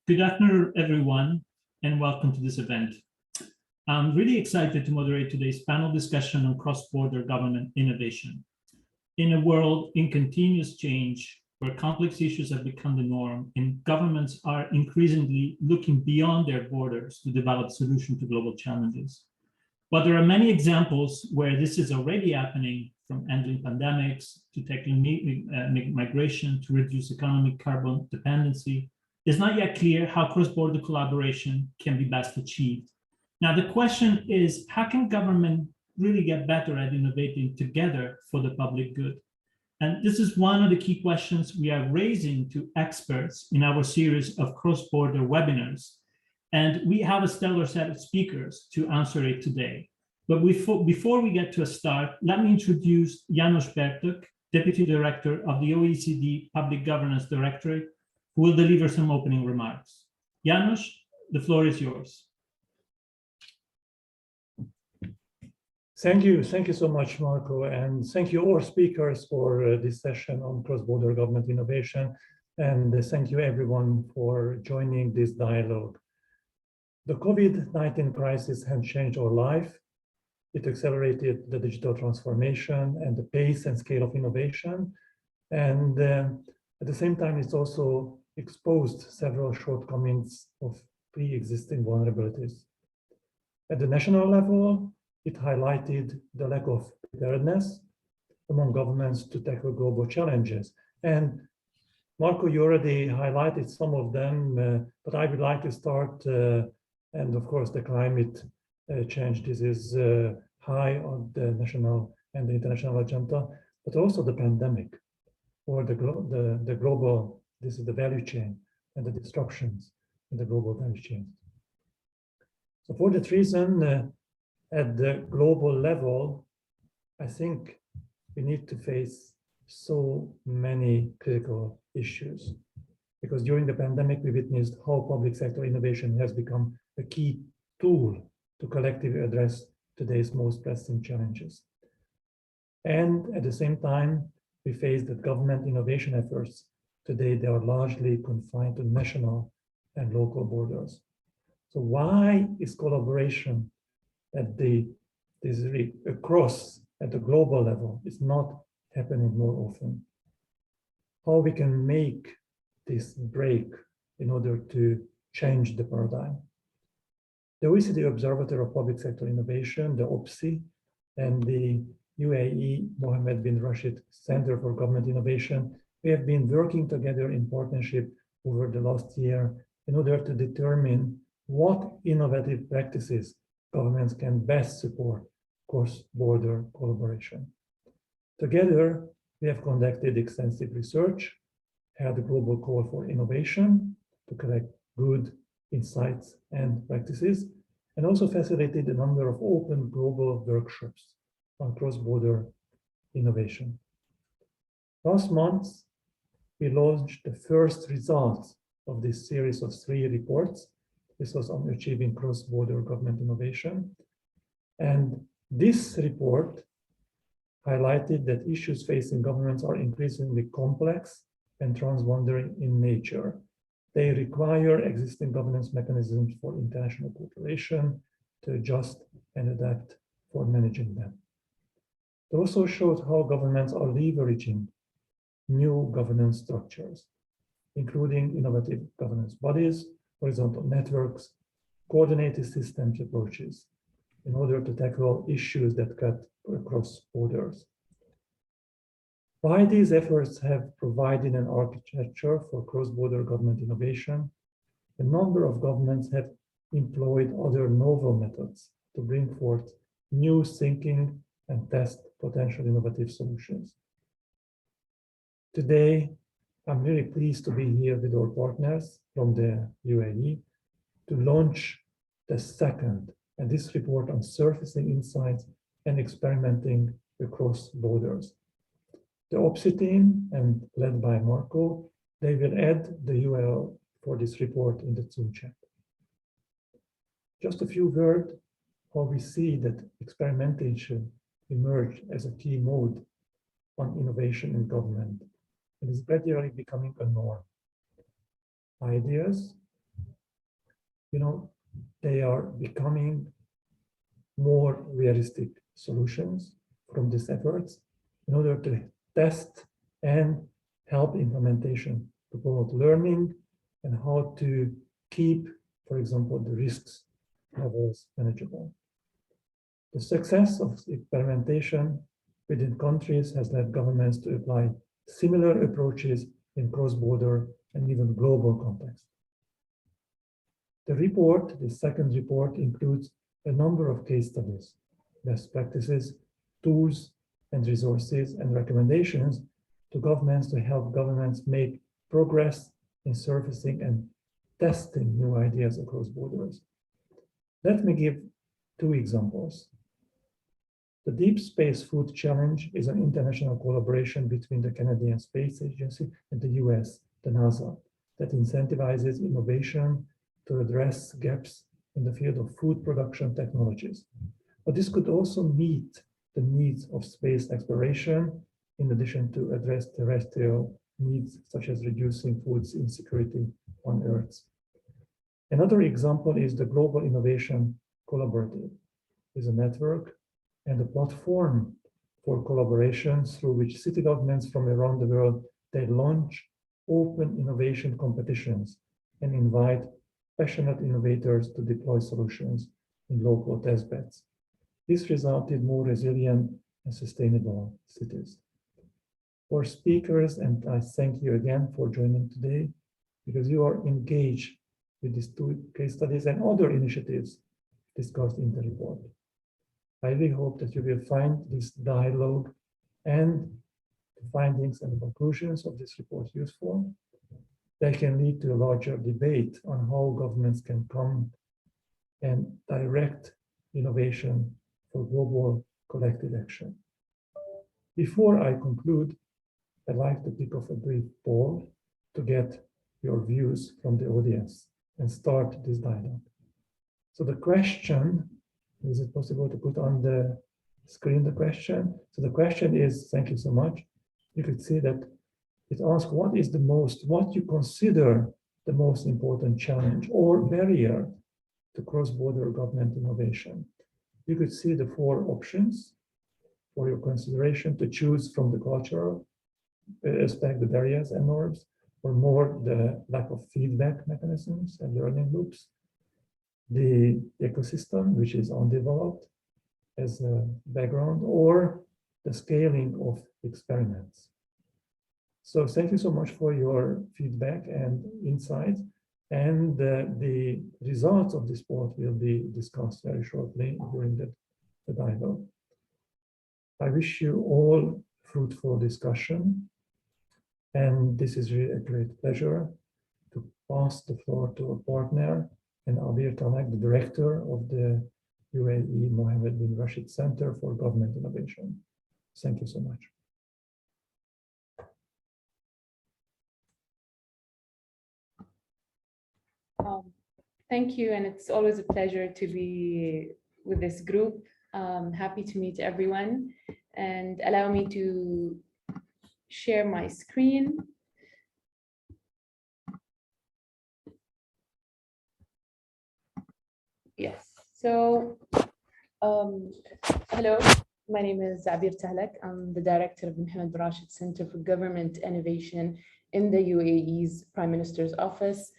Good afternoon, everyone, and welcome to this event. I'm really excited to moderate today's panel discussion on cross-border government innovation. In a world in continuous change, where complex issues have become the norm and governments are increasingly looking beyond their borders to develop solutions to global challenges. But there are many examples where this is already happening, from handling pandemics to tackling migration to reduce economic carbon dependency. It's not yet clear how cross-border collaboration can be best achieved. Now, the question is, how can government really get better at innovating together for the public good? And this is one of the key questions we are raising to experts in our series of cross-border webinars. And we have a stellar set of speakers to answer it today. But before we get to a start, let me introduce Janos Bertuk, Deputy Director of the OECD Public Governance Directorate, who will deliver some opening remarks. Janos, the floor is yours. Thank you so much, Marco, and thank you all speakers for this session on cross-border government innovation, and thank you everyone for joining this dialogue. The COVID-19 crisis has changed our life. It accelerated the digital transformation and the pace and scale of innovation, and at the same time, it's also exposed several shortcomings of pre-existing vulnerabilities. At the national level, it highlighted the lack of preparedness among governments to tackle global challenges. And Marco, you already highlighted some of them, but I would like to start, and of course, the climate change. This is high on the national and the international agenda, but also the pandemic, or the global, this is the value chain and the disruptions in the global value chain. So for that reason, at the global level, I think we need to face so many critical issues, because during the pandemic, we witnessed how public sector innovation has become a key tool to collectively address today's most pressing challenges. And at the same time, we face that government innovation efforts today, they are largely confined to national and local borders. So why is collaboration at the global level is not happening more often? How we can make this break in order to change the paradigm? The OECD Observatory of Public Sector Innovation, the OPSI, and the UAE Mohammed bin Rashid Center for Government Innovation, we have been working together in partnership over the last year in order to determine what innovative practices governments can best support cross-border collaboration. Together, we have conducted extensive research, had a global call for innovation to collect good insights and practices, and also facilitated a number of open global workshops on cross-border innovation. Last month, we launched the first results of this series of 3 reports. This was on achieving cross-border government innovation. And this report highlighted that issues facing governments are increasingly complex and transboundary in nature. They require existing governance mechanisms for international cooperation to adjust and adapt for managing them. It also showed how governments are leveraging new governance structures, including innovative governance bodies, horizontal networks, coordinated systems approaches, in order to tackle issues that cut across borders. While these efforts have provided an architecture for cross-border government innovation, a number of governments have employed other novel methods to bring forth new thinking and test potential innovative solutions. Today, I'm really pleased to be here with our partners from the UAE to launch the second, and this report on surfacing insights and experimenting across borders. The OPSI team, and led by Marco, they will add the URL for this report in the Zoom chat. Just a few words how we see that experimentation emerged as a key mode on innovation in government. It is gradually becoming a norm. Ideas they are becoming more realistic solutions from these efforts in order to test and help implementation, to promote learning and how to keep, for example, the risks levels manageable. The success of experimentation within countries has led governments to apply similar approaches in cross-border and even global context. The report, the second report, includes a number of case studies, best practices, tools, and resources and recommendations to governments to help governments make progress in surfacing and testing new ideas across borders. Let me give two examples. The Deep Space Food Challenge is an international collaboration between the Canadian Space Agency and the US, the NASA, that incentivizes innovation to address gaps in the field of food production technologies. But this could also meet the needs of space exploration, in addition to address terrestrial needs, such as reducing food insecurity on Earth. Another example is the Global Innovation Collaborative. It's a network and a platform for collaboration through which city governments from around the world, they launch open innovation competitions and invite passionate innovators to deploy solutions in local testbeds. This resulted in more resilient and sustainable cities. For speakers, and I thank you again for joining today, because you are engaged with these two case studies and other initiatives discussed in the report. I really hope that you will find this dialogue and the findings and the conclusions of this report useful. They can lead to a larger debate on how governments can come and direct innovation for global collective action. Before I conclude, I'd like to kick off a brief poll to get your views from the audience and start this dialogue. So the question, is it possible to put on the screen the question? So the question is, thank you so much. You could see that it asks what you consider the most important challenge or barrier to cross-border government innovation. You could see the four options for your consideration to choose from the cultural aspect, the barriers and norms, or more the lack of feedback mechanisms and learning loops, the ecosystem, which is undeveloped as a background, or the scaling of experiments. So thank you so much for your feedback and insights. And the results of this poll will be discussed very shortly during the dialogue. I wish you all fruitful discussion. And this is really a great pleasure to pass the floor to a partner, and Abir Tanak, the director of the UAE Mohammed bin Rashid Center for Government Innovation. Thank you so much. Thank you, and it's always a pleasure to be with this group. Happy to meet everyone, and allow me to share my screen. Yes, so hello, my name is Abir Tahlak. I'm the director of the Mohammed bin Rashid Center for Government Innovation in the UAE's Prime Minister's Office.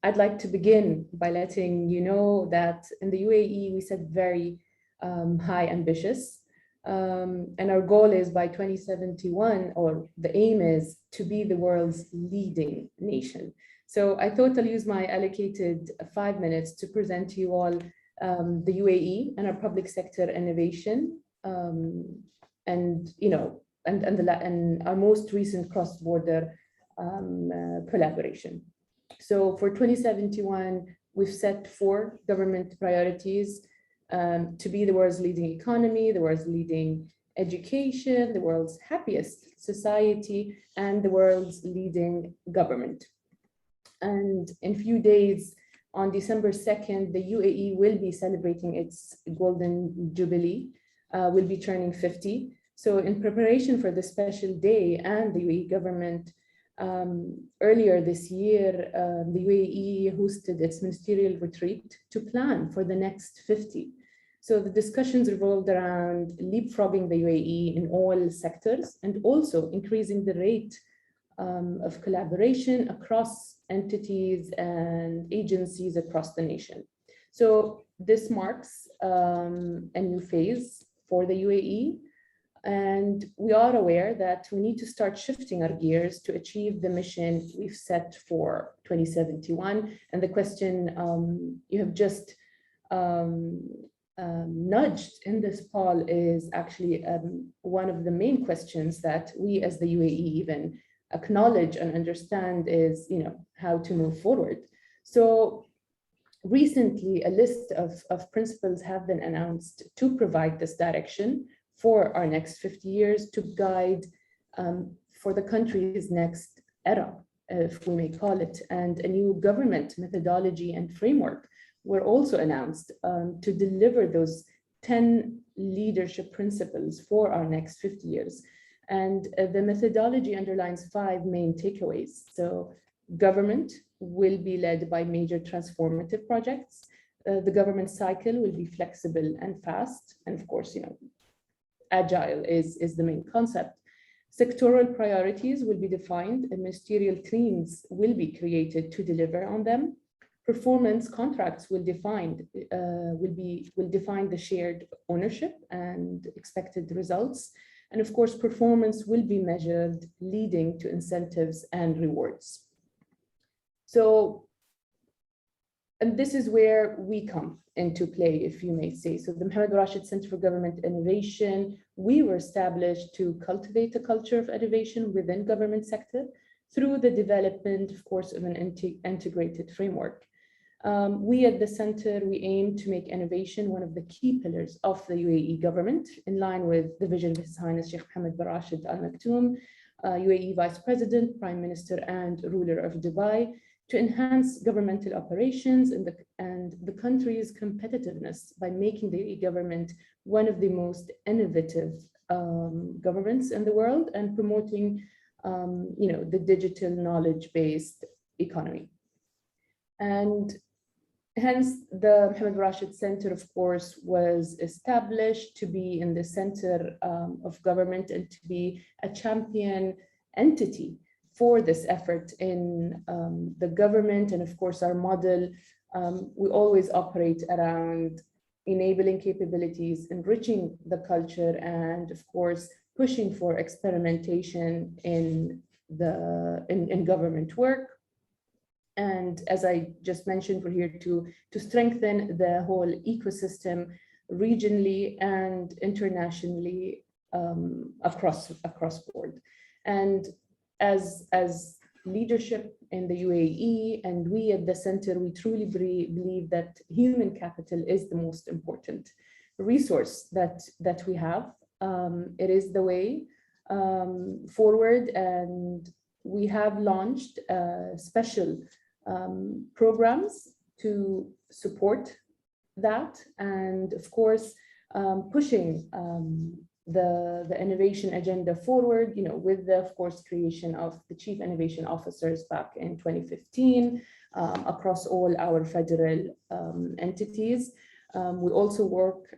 I'd like to begin by letting you know that in the UAE, we set very high ambitious. And our goal is by 2071, or the aim is to be the world's leading nation. So I thought I'll use my allocated 5 minutes to present to you all the UAE and our public sector innovation, and our most recent cross-border collaboration. So for 2071, we've set 4 government priorities. To be the world's leading economy, the world's leading education, the world's happiest society, and the world's leading government. And in a few days, on December 2nd, the UAE will be celebrating its Golden Jubilee, will be turning 50. So in preparation for this special day, and the UAE government Earlier this year, the UAE hosted its ministerial retreat to plan for the next 50. So the discussions revolved around leapfrogging the UAE in all sectors and also increasing the rate of collaboration across entities and agencies across the nation. So this marks a new phase for the UAE. And we are aware that we need to start shifting our gears to achieve the mission we've set for 2071. And the question you have just nudged in this poll is actually one of the main questions that we as the UAE even acknowledge and understand is, how to move forward. So recently, a list of principles have been announced to provide this direction for our next 50 years to guide for the country's next era, if we may call it, and a new government methodology and framework were also announced to deliver those 10 leadership principles for our next 50 years. And the methodology underlines 5 main takeaways. So government will be led by major transformative projects. The government cycle will be flexible and fast. And of course, agile is the main concept. Sectoral priorities will be defined and ministerial teams will be created to deliver on them. Performance contracts will define the shared ownership and expected results. And of course, performance will be measured, leading to incentives and rewards. So, and this is where we come into play, if you may say. So the Mohammed Rashid Center for Government Innovation, we were established to cultivate a culture of innovation within government sector through the development, of course, of an integrated framework. We at the center, we aim to make innovation one of the key pillars of the UAE government, in line with the vision of His Highness Sheikh Mohammed Rashid Al Maktoum, UAE Vice President, Prime Minister, and ruler of Dubai, to enhance governmental operations and the country's competitiveness by making the UAE government one of the most innovative governments in the world and promoting, the digital knowledge-based economy. And hence, the Mohammed Rashid Center, of course, was established to be in the center of government and to be a champion entity for this effort in the government. And of course, our model, we always operate around enabling capabilities, enriching the culture, and of course, pushing for experimentation in government work. And as I just mentioned, we're here to strengthen the whole ecosystem regionally and internationally across board. And as leadership in the UAE, and we at the center, we truly believe that human capital is the most important resource that we have. It is the way forward, and we have launched special programs to support that, and of course pushing the innovation agenda forward, with the, of course, creation of the Chief Innovation Officers back in 2015 across all our federal entities. We also work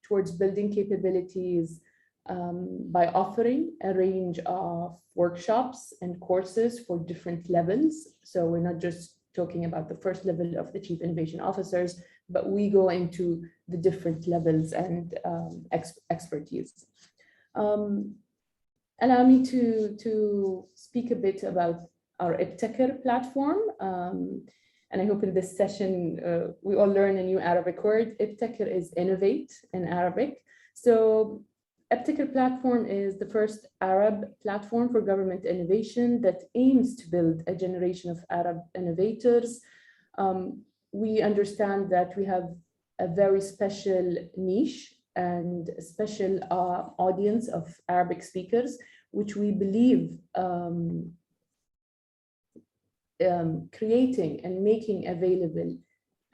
towards building capabilities by offering a range of workshops and courses for different levels. So we're not just talking about the first level of the Chief Innovation Officers, but we go into the different levels and expertise. Allow me to speak a bit about our Tecla Platform. And I hope in this session, we all learn a new Arabic word. Tecla is innovate in Arabic. So Tecla Platform is the first Arab platform for government innovation that aims to build a generation of Arab innovators. We understand that we have a very special niche and a special audience of Arabic speakers, which we believe creating and making available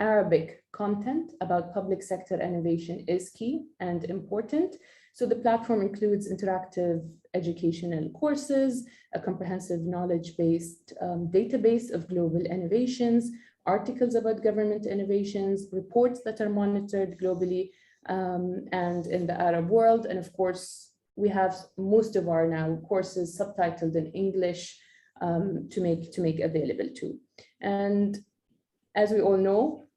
Arabic content about public sector innovation is key and important. So the platform includes interactive educational courses, a comprehensive knowledge-based database of global innovations, articles about government innovations, reports that are monitored globally and in the Arab world. And of course, we have most of our now courses subtitled in English to make available too. And as we all know,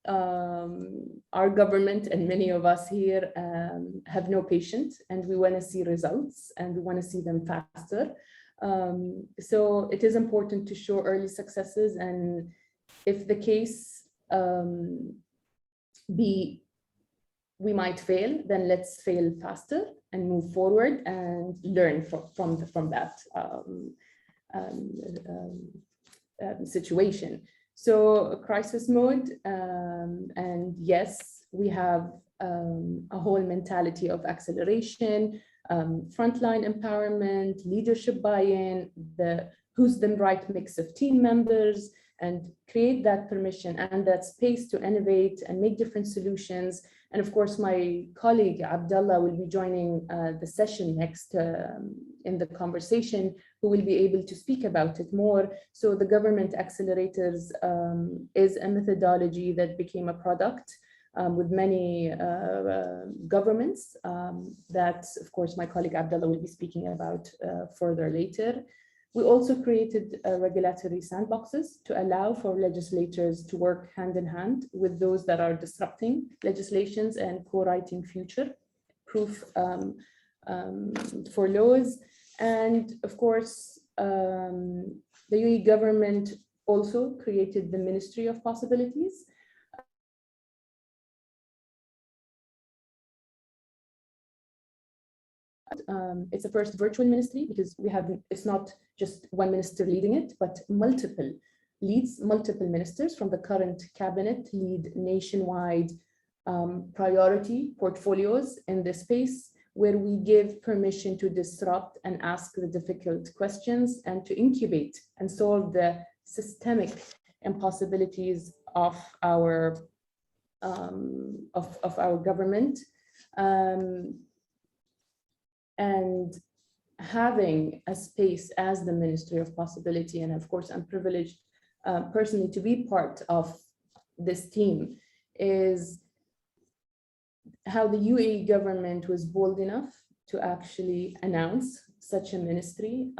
our government and many of us here have no patience, and we want to see results and we want to see them faster. So it is important to show early successes, and if the case we might fail, then let's fail faster and move forward and learn from that situation. So crisis mode, and yes, we have a whole mentality of acceleration, frontline empowerment, leadership buy-in, who's the right mix of team members, and create that permission and that space to innovate and make different solutions. And of course, my colleague Abdullah will be joining the session next in the conversation, who will be able to speak about it more. So the government accelerators is a methodology that became a product with many governments that, of course, my colleague Abdullah will be speaking about further later. We also created regulatory sandboxes to allow for legislators to work hand in hand with those that are disrupting legislations and co-writing future-proof for laws. And of course, the UAE government also created the Ministry of Possibilities. It's the first virtual ministry because it's not just one minister leading it, but multiple ministers from the current cabinet lead nationwide priority portfolios in this space, where we give permission to disrupt and ask the difficult questions and to incubate and solve the systemic impossibilities of our government. And having a space as the Ministry of Possibility, and of course I'm privileged personally to be part of this team, is how the UAE government was bold enough to actually announce such a ministry,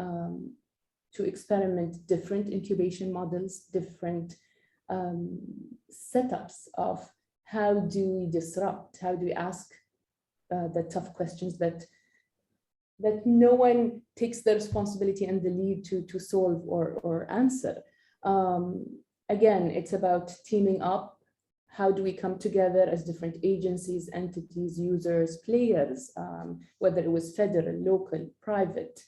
to experiment different incubation models, different setups of how do we disrupt, how do we ask the tough questions that no one takes the responsibility and the lead to solve or answer. Again, it's about teaming up. How do we come together as different agencies, entities, users, players, whether it was federal, local, private,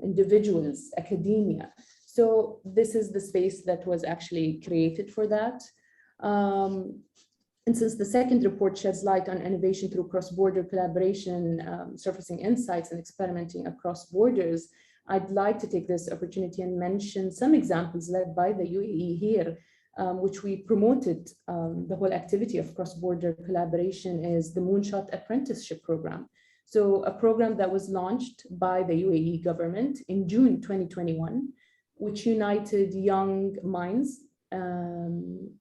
individuals, academia. So this is the space that was actually created for that. And since the second report sheds light on innovation through cross-border collaboration, surfacing insights and experimenting across borders, I'd like to take this opportunity and mention some examples led by the UAE here, which we promoted. The whole activity of cross-border collaboration is the Moonshot Apprenticeship Program. So a program that was launched by the UAE government in June 2021, which united young minds,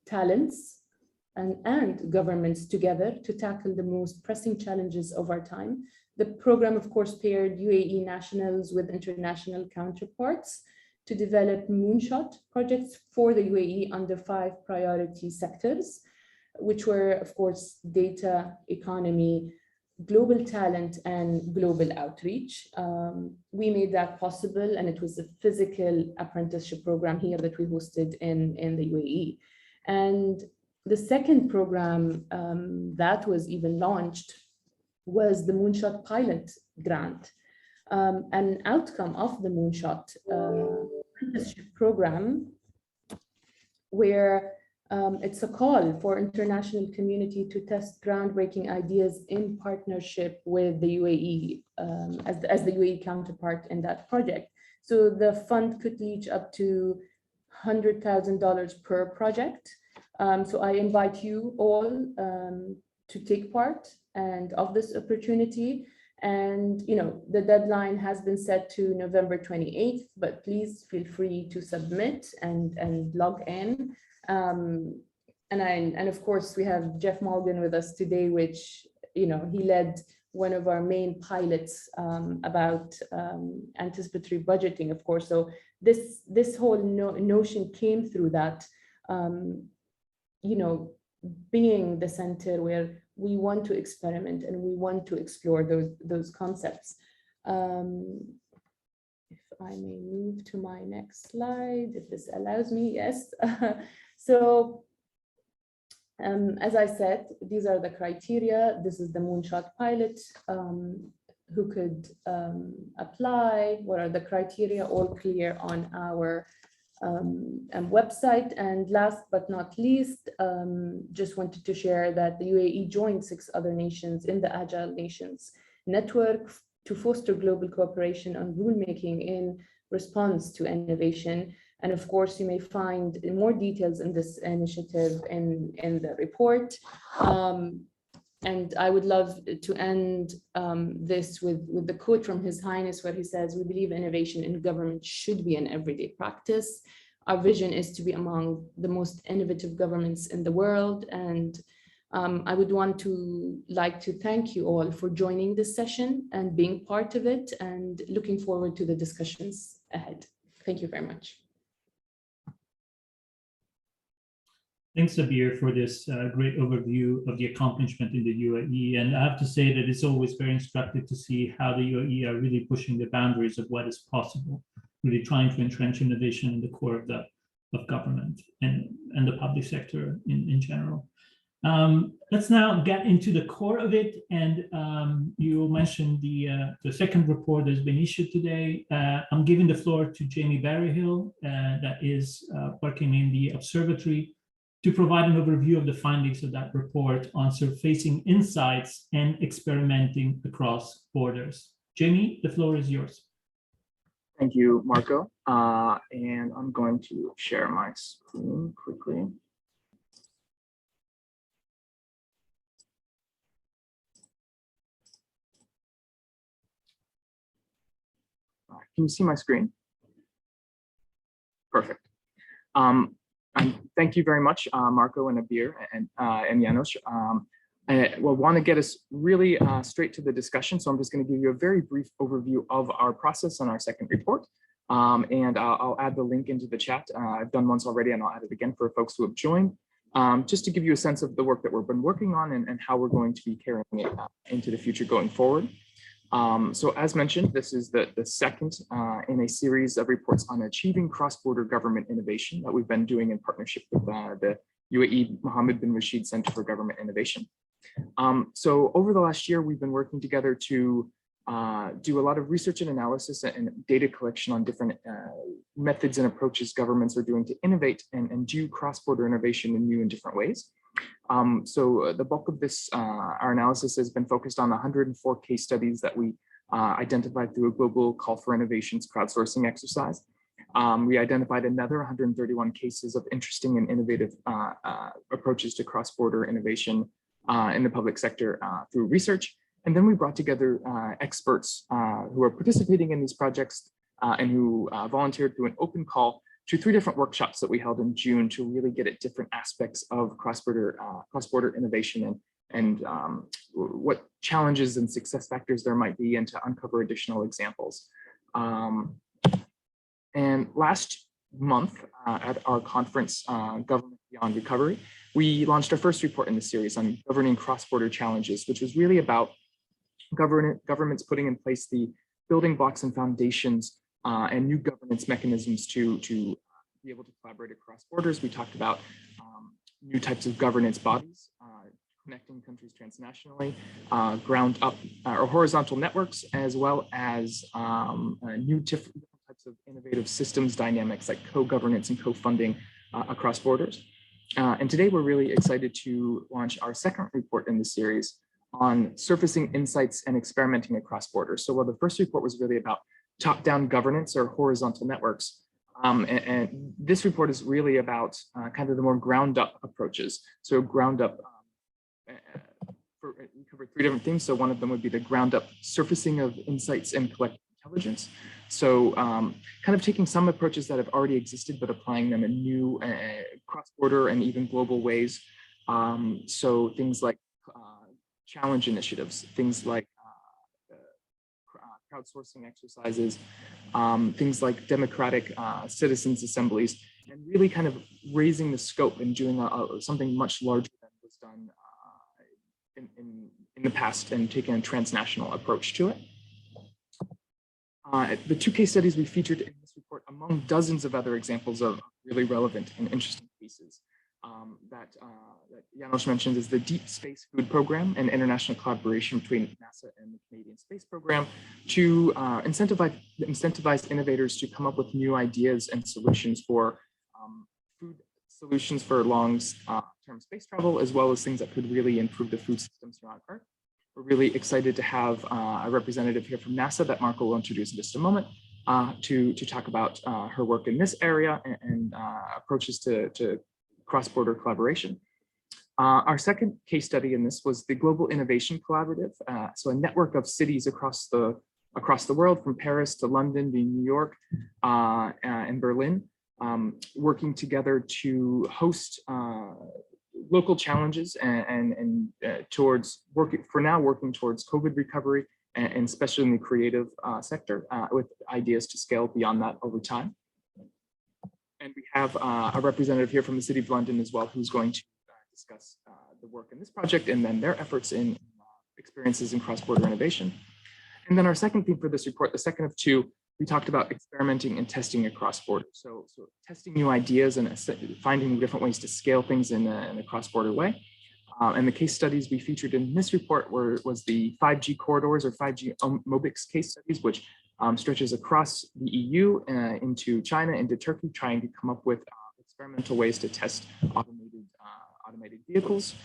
talents, and governments together to tackle the most pressing challenges of our time. The program, of course, paired UAE nationals with international counterparts to develop moonshot projects for the UAE under 5 priority sectors, which were, of course, data, economy, global talent, and global outreach. We made that possible, and it was a physical apprenticeship program here that we hosted in the UAE. And the second program that was even launched was the Moonshot Pilot Grant. An outcome of the Moonshot apprenticeship program, where it's a call for international community to test groundbreaking ideas in partnership with the UAE as the UAE counterpart in that project. So the fund could reach up to $100,000 per project. So I invite you all to take part and of this opportunity. And the deadline has been set to November 28th, but please feel free to submit and log in. And of course, we have Jeff Morgan with us today, which he led one of our main pilots about anticipatory budgeting, of course. So this whole notion came through that, being the center where we want to experiment and we want to explore those concepts. If I may move to my next slide, if this allows me, yes. So as I said, these are the criteria. This is the moonshot pilot. Who could apply? What are the criteria? All clear on our website. And last but not least, just wanted to share that the UAE joined 6 other nations in the Agile Nations Network to foster global cooperation on rulemaking in response to innovation. And of course, you may find more details in this initiative in the report. And I would love to end this with the quote from His Highness, where he says, "We believe innovation in government should be an everyday practice. Our vision is to be among the most innovative governments in the world." And I would like to thank you all for joining this session and being part of it, and looking forward to the discussions ahead. Thank you very much. Thanks, Sabir, for this great overview of the accomplishment in the UAE. And I have to say that it's always very instructive to see how the UAE are really pushing the boundaries of what is possible, really trying to entrench innovation in the core of government and the public sector in general. Let's now get into the core of it. And you mentioned the second report that's been issued today. I'm giving the floor to Jamie Berryhill, that is working in the Observatory, to provide an overview of the findings of that report on surfacing insights and experimenting across borders. Jamie, the floor is yours. Thank you, Marco. And I'm going to share my screen quickly. Can you see my screen? Perfect. And thank you very much, Marco and Abir and Janos. We'll want to get us really straight to the discussion. So I'm just going to give you a very brief overview of our process on our second report. And I'll add the link into the chat. I've done once already, and I'll add it again for folks who have joined, just to give you a sense of the work that we've been working on and how we're going to be carrying it into the future going forward. So as mentioned, this is the second in a series of reports on achieving cross-border government innovation that we've been doing in partnership with the UAE Mohammed bin Rashid Center for Government Innovation. So over the last year, we've been working together to do a lot of research and analysis and data collection on different methods and approaches governments are doing to innovate and do cross-border innovation in new and different ways. So the bulk of this, our analysis has been focused on 104 case studies that we identified through a global call for innovations crowdsourcing exercise. We identified another 131 cases of interesting and innovative approaches to cross-border innovation in the public sector through research. And then we brought together experts who are participating in these projects and who volunteered through an open call to 3 different workshops that we held in June to really get at different aspects of cross-border innovation and what challenges and success factors there might be, and to uncover additional examples. And last month at our conference, Government Beyond Recovery, we launched our first report in the series on governing cross-border challenges, which was really about governments putting in place the building blocks and foundations and new governance mechanisms to be able to collaborate across borders. We talked about new types of governance bodies, connecting countries transnationally, ground up or horizontal networks, as well as new different types of innovative systems dynamics like co-governance and co-funding across borders. And today we're really excited to launch our second report in the series on surfacing insights and experimenting across borders. So while the first report was really about top-down governance or horizontal networks, And this report is really about kind of the more ground up approaches. So ground up, we covered 3 different things. So one of them would be the ground up surfacing of insights and collective intelligence. So kind of taking some approaches that have already existed, but applying them in new cross-border and even global ways. So things like challenge initiatives, things like crowdsourcing exercises, things like democratic citizens assemblies, and really kind of raising the scope and doing something much larger than was done in the past, and taking a transnational approach to it. The 2 case studies we featured in this report, among dozens of other examples of really relevant and interesting cases that Janos mentioned, is the Deep Space Food Program, an international collaboration between NASA and the Canadian Space Program to incentivize innovators to come up with new ideas and solutions for food solutions for long-term space travel, as well as things that could really improve the food systems around Earth. We're really excited to have a representative here from NASA that Marco will introduce in just a moment to talk about her work in this area and approaches to cross-border collaboration. Our second case study in this was the Global Innovation Collaborative, so a network of cities across the world, from Paris to London to New York and Berlin, working together to host local challenges and working towards COVID recovery, and especially in the creative sector, with ideas to scale beyond that over time. And we have a representative here from the City of London as well, who's going to discuss the work in this project and then their efforts in experiences in cross-border innovation. And then our second theme for this report, the second of 2, we talked about experimenting and testing across borders. So testing new ideas and finding different ways to scale things in a cross-border way. And the case studies we featured in this report was the 5G corridors or 5G MOBIX case studies, which stretches across the EU into China, into Turkey, trying to come up with experimental ways to test automated vehicles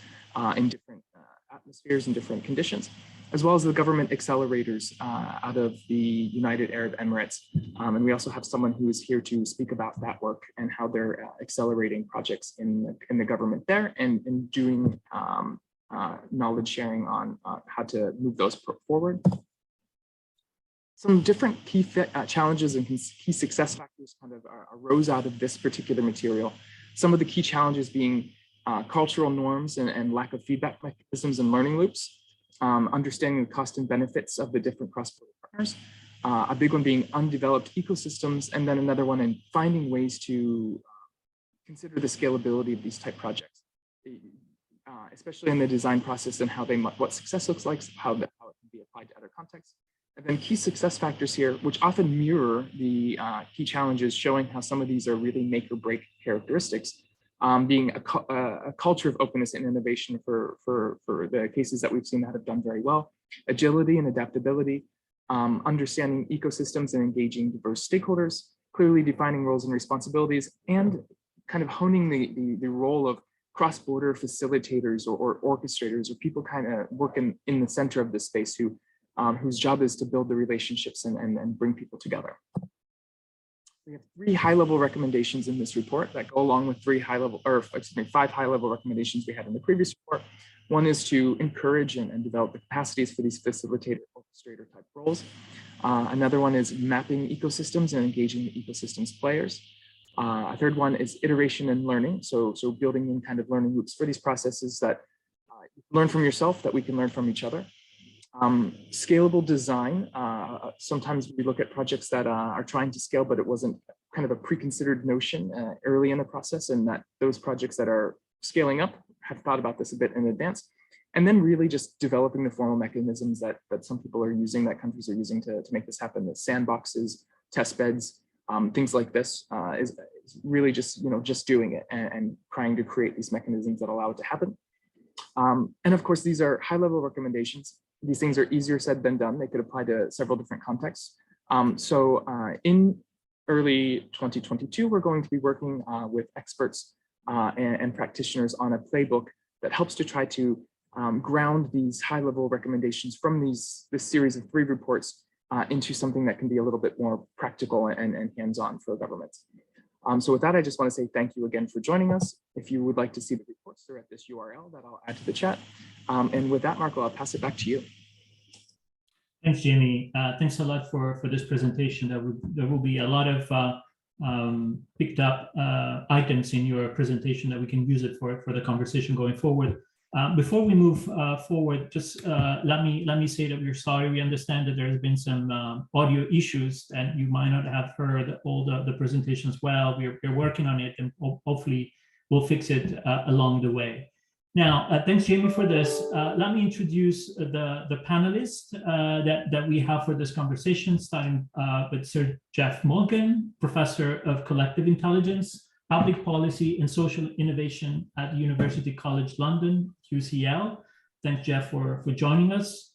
in different atmospheres and different conditions, as well as the government accelerators out of the United Arab Emirates. And we also have someone who is here to speak about that work and how they're accelerating projects in the government there, and doing knowledge sharing on how to move those forward. Some different key challenges and key success factors kind of arose out of this particular material. Some of the key challenges being cultural norms and lack of feedback mechanisms and learning loops, understanding the cost and benefits of the different cross-border partners, a big one being undeveloped ecosystems, and then another one in finding ways to consider the scalability of these type projects, especially in the design process and what success looks like, how it can be applied to other contexts. And then key success factors here, which often mirror the key challenges, showing how some of these are really make or break characteristics, being a culture of openness and innovation for the cases that we've seen that have done very well, agility and adaptability, understanding ecosystems and engaging diverse stakeholders, clearly defining roles and responsibilities, and kind of honing the role of cross-border facilitators or orchestrators, or people kind of working in the center of this space whose job is to build the relationships and bring people together. We have 3 high-level recommendations in this report that go along with 5 high-level recommendations we had in the previous report. One is to encourage and develop the capacities for these facilitator orchestrator type roles. Another one is mapping ecosystems and engaging the ecosystems players. A third one is iteration and learning. So building in kind of learning loops for these processes that you learn from yourself, that we can learn from each other. Scalable design. Sometimes we look at projects that are trying to scale, but it wasn't kind of a pre-considered notion early in the process, and that those projects that are scaling up have thought about this a bit in advance. And then really just developing the formal mechanisms that some people are using, that countries are using to make this happen. The sandboxes, test beds, things like this is really just doing it and trying to create these mechanisms that allow it to happen. And of course, these are high-level recommendations. These things are easier said than done. They could apply to several different contexts. So in early 2022, we're going to be working with experts and practitioners on a playbook that helps to try to ground these high-level recommendations from this series of 3 reports into something that can be a little bit more practical and hands-on for governments. So with that, I just want to say thank you again for joining us. If you would like to see the reports, they're at this URL that I'll add to the chat. And with that, Marco, I'll pass it back to you. Thanks, Jamie. Thanks a lot for this presentation. There will be a lot of picked up items in your presentation that we can use it for the conversation going forward. Before we move forward, just let me say that we're sorry. We understand that there has been some audio issues and you might not have heard all the presentations well. We're working on it and hopefully we'll fix it along the way. Now, thanks, Jamie, for this. Let me introduce the panelists that we have for this conversation, starting with Sir Jeff Morgan, Professor of Collective Intelligence, Public Policy and Social Innovation at University College London, UCL. Thanks, Jeff, for joining us.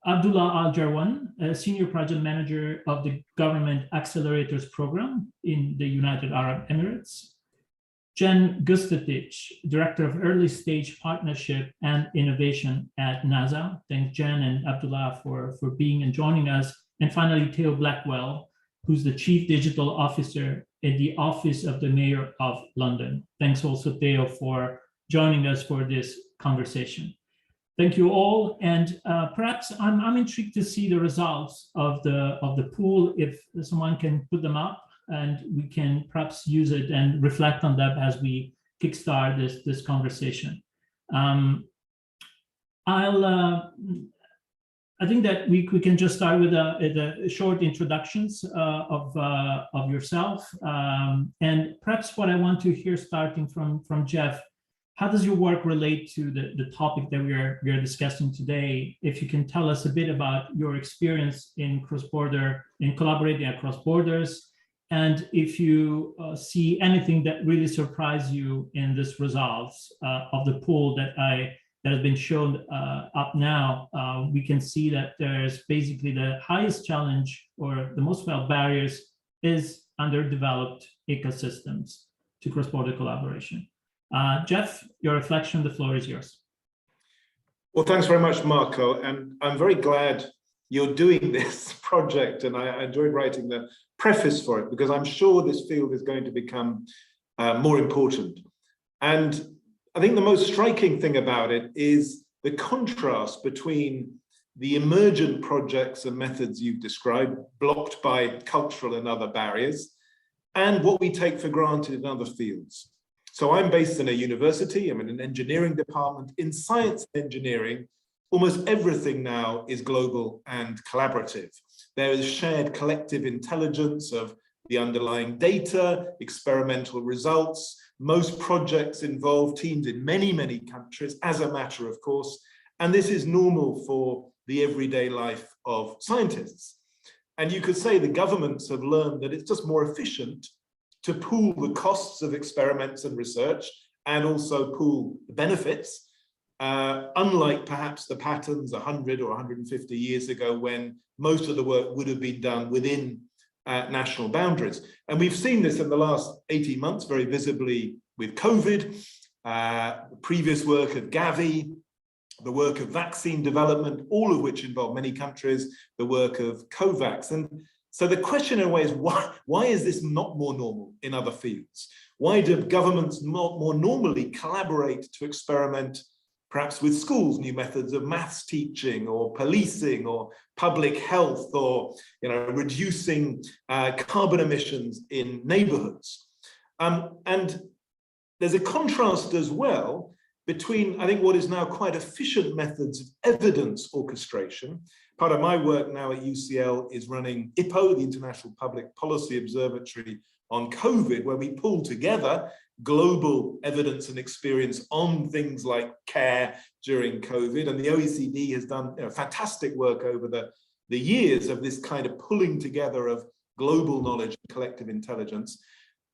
Abdullah Al-Jarwan, Senior Project Manager of the Government Accelerators Program in the United Arab Emirates. Jen Gustatich, Director of Early Stage Partnership and Innovation at NASA. Thanks, Jen and Abdullah, for being and joining us. And finally, Theo Blackwell, who's the Chief Digital Officer at the Office of the Mayor of London. Thanks also, Theo, for joining us for this conversation. Thank you all. And perhaps I'm intrigued to see the results of the pool, if someone can put them up, and we can perhaps use it and reflect on that as we kickstart this conversation. I think that we can just start with a short introductions of yourself. And perhaps what I want to hear, starting from Jeff, how does your work relate to the topic that we are discussing today? If you can tell us a bit about your experience in cross-border, in collaborating across borders, and if you see anything that really surprised you in this results of the pool that has been shown up now, we can see that there's basically the highest challenge or the most felt barriers is underdeveloped ecosystems to cross-border collaboration. Jeff, your reflection, the floor is yours. Well, thanks very much, Marco. And I'm very glad you're doing this project, and I enjoyed writing the preface for it because I'm sure this field is going to become more important. And I think the most striking thing about it is the contrast between the emergent projects and methods you've described, blocked by cultural and other barriers, and what we take for granted in other fields. So I'm based in a university, I'm in an engineering department. In science and engineering, almost everything now is global and collaborative. There is shared collective intelligence of the underlying data, experimental results. Most projects involve teams in many, many countries, as a matter of course, and this is normal for the everyday life of scientists. And you could say the governments have learned that it's just more efficient to pool the costs of experiments and research and also pool the benefits, unlike perhaps the patterns 100 or 150 years ago when most of the work would have been done within national boundaries. And we've seen this in the last 18 months very visibly with COVID, the previous work of Gavi, the work of vaccine development, all of which involve many countries, the work of COVAX. And so the question in a way is, why is this not more normal in other fields? Why do governments not more normally collaborate to experiment perhaps with schools, new methods of maths teaching or policing or public health or reducing carbon emissions in neighborhoods? And there's a contrast as well between, I think, what is now quite efficient methods of evidence orchestration. Part of my work now at UCL is running IPPO, the International Public Policy Observatory on COVID, where we pull together global evidence and experience on things like care during COVID. And the OECD has done fantastic work over the years of this kind of pulling together of global knowledge and collective intelligence.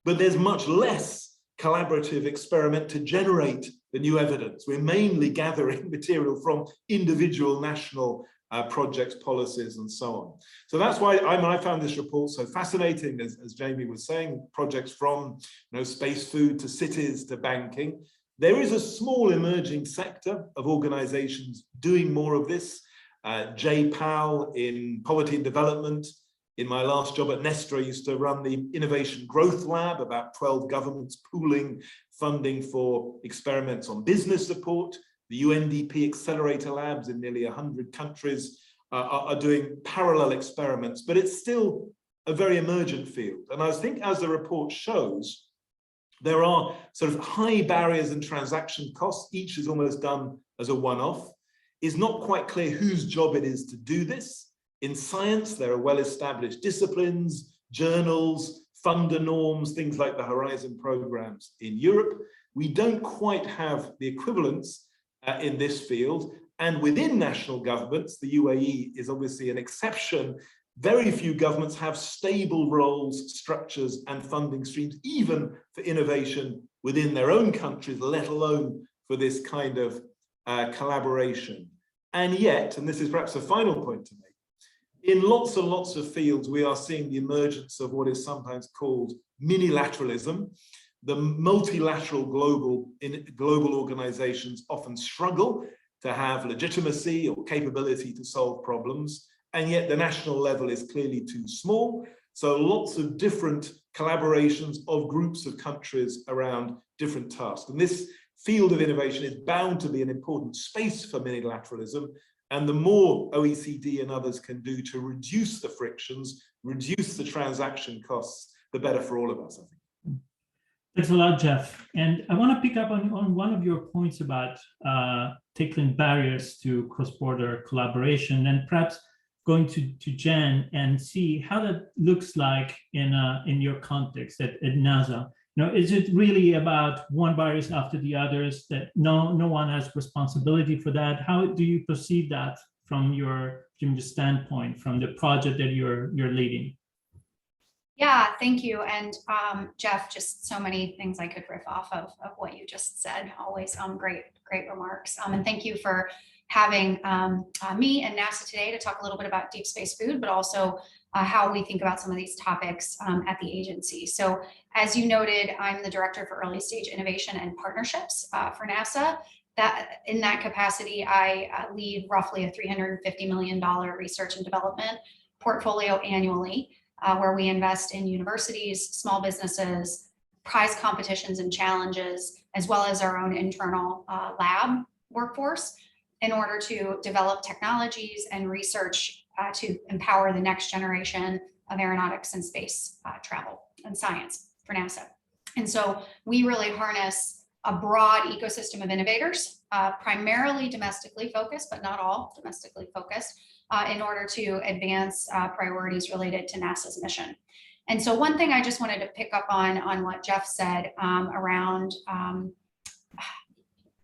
But there's much less collaborative experiment to generate the new evidence. We're mainly gathering material from individual national projects, policies, and so on. So that's why I found this report so fascinating, as Jamie was saying, projects from space food to cities to banking. There is a small emerging sector of organizations doing more of this. JPAL in poverty and development. In my last job at Nestor, I used to run the Innovation Growth Lab, about 12 governments pooling funding for experiments on business support. The UNDP Accelerator Labs in nearly 100 countries are doing parallel experiments, but it's still a very emergent field. And I think, as the report shows, there are sort of high barriers and transaction costs. Each is almost done as a one-off. It's not quite clear whose job it is to do this. In science, there are well-established disciplines, journals, funder norms, things like the Horizon programs in Europe. We don't quite have the equivalents in this field. And within national governments, the UAE is obviously an exception. Very few governments have stable roles, structures, and funding streams, even for innovation within their own countries, let alone for this kind of collaboration. And yet, and this is perhaps a final point to make, in lots and lots of fields, we are seeing the emergence of what is sometimes called minilateralism. The multilateral global organizations often struggle to have legitimacy or capability to solve problems, and yet the national level is clearly too small. So lots of different collaborations of groups of countries around different tasks. And this field of innovation is bound to be an important space for minilateralism. And the more OECD and others can do to reduce the frictions, reduce the transaction costs, the better for all of us, I think. Thanks a lot, Jeff. And I want to pick up on one of your points about tackling barriers to cross-border collaboration, and perhaps going to Jen and see how that looks like in your context at NASA. You know, is it really about one barriers after the others, that no one has responsibility for that? How do you perceive that from the standpoint, from the project that you're leading? Yeah, thank you. And Jeff, just so many things I could riff off of what you just said. Always great remarks. And thank you for having me and NASA today to talk a little bit about deep space food, but also how we think about some of these topics at the agency. So as you noted, I'm the Director for Early Stage Innovation and Partnerships for NASA. In that capacity, I lead roughly a $350 million research and development portfolio annually, where we invest in universities, small businesses, prize competitions and challenges, as well as our own internal lab workforce, in order to develop technologies and research to empower the next generation of aeronautics and space travel and science for NASA. And so we really harness a broad ecosystem of innovators, primarily domestically focused, but not all domestically focused, in order to advance priorities related to NASA's mission. And so one thing I just wanted to pick up on what Jeff said around,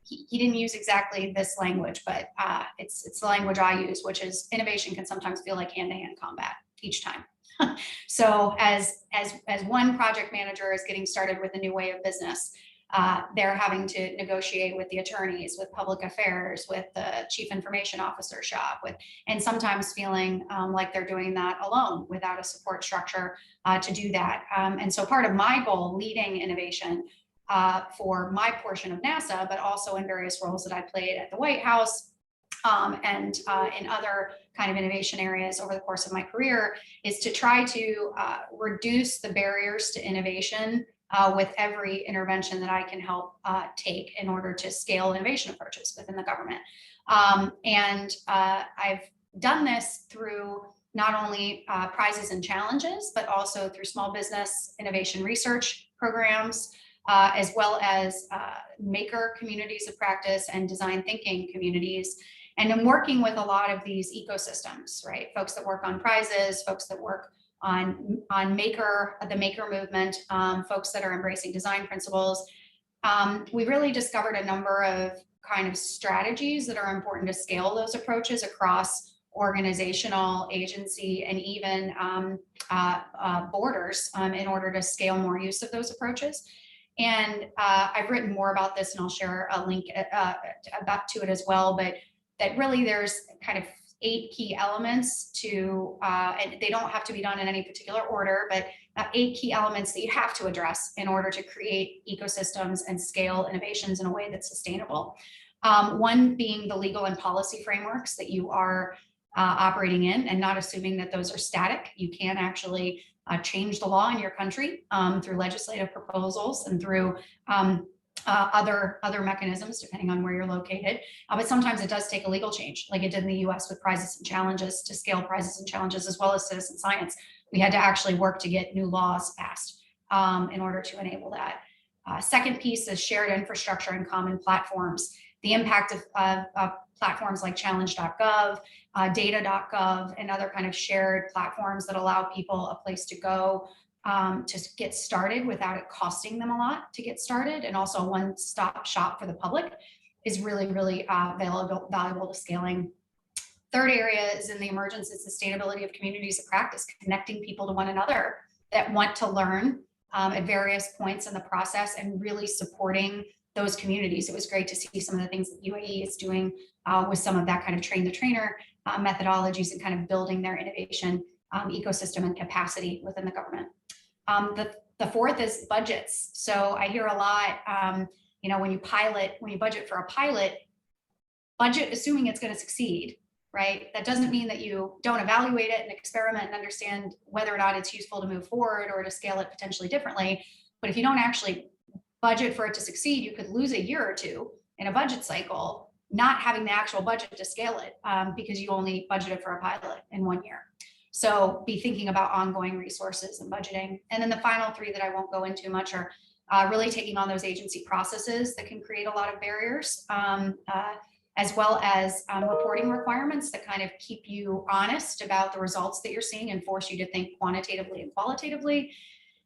he didn't use exactly this language, but it's the language I use, which is innovation can sometimes feel like hand-to-hand combat each time. So as one project manager is getting started with a new way of business, they're having to negotiate with the attorneys, with public affairs, with the chief information officer shop, and sometimes feeling like they're doing that alone without a support structure to do that. And so part of my goal leading innovation for my portion of NASA, but also in various roles that I played at the White House and in other kind of innovation areas over the course of my career, is to try to reduce the barriers to innovation with every intervention that I can help take in order to scale innovation approaches within the government. And I've done this through not only prizes and challenges, but also through small business innovation research programs, as well as maker communities of practice and design thinking communities. And I'm working with a lot of these ecosystems, right? Folks that work on prizes, folks that work on the maker movement, folks that are embracing design principles. We really discovered a number of kind of strategies that are important to scale those approaches across organizational, agency, and even borders in order to scale more use of those approaches. And I've written more about this, and I'll share a link to it as well, but that really there's kind of 8 key elements to, and they don't have to be done in any particular order, but 8 key elements that you have to address in order to create ecosystems and scale innovations in a way that's sustainable. One being the legal and policy frameworks that you are operating in, and not assuming that those are static. You can actually change the law in your country through legislative proposals and through other mechanisms, depending on where you're located. But sometimes it does take a legal change, like it did in the US with prizes and challenges, to scale prizes and challenges, as well as citizen science. We had to actually work to get new laws passed in order to enable that. Second piece is shared infrastructure and common platforms. The impact of platforms like challenge.gov, data.gov, and other kind of shared platforms that allow people a place to go to get started without it costing them a lot to get started, and also a one-stop shop for the public, is really, really valuable to scaling. Third area is in the emergence and sustainability of communities of practice, connecting people to one another that want to learn at various points in the process, and really supporting those communities. It was great to see some of the things that UAE is doing with some of that kind of train the trainer methodologies, and kind of building their innovation ecosystem and capacity within the government. The fourth is budgets. So I hear a lot, when you budget for a pilot, budget assuming it's going to succeed, right? That doesn't mean that you don't evaluate it and experiment and understand whether or not it's useful to move forward or to scale it potentially differently. But if you don't actually budget for it to succeed, you could lose a year or two in a budget cycle, not having the actual budget to scale it because you only budgeted for a pilot in 1 year. So be thinking about ongoing resources and budgeting. And then the final three that I won't go into much are really taking on those agency processes that can create a lot of barriers, as well as reporting requirements that kind of keep you honest about the results that you're seeing and force you to think quantitatively and qualitatively.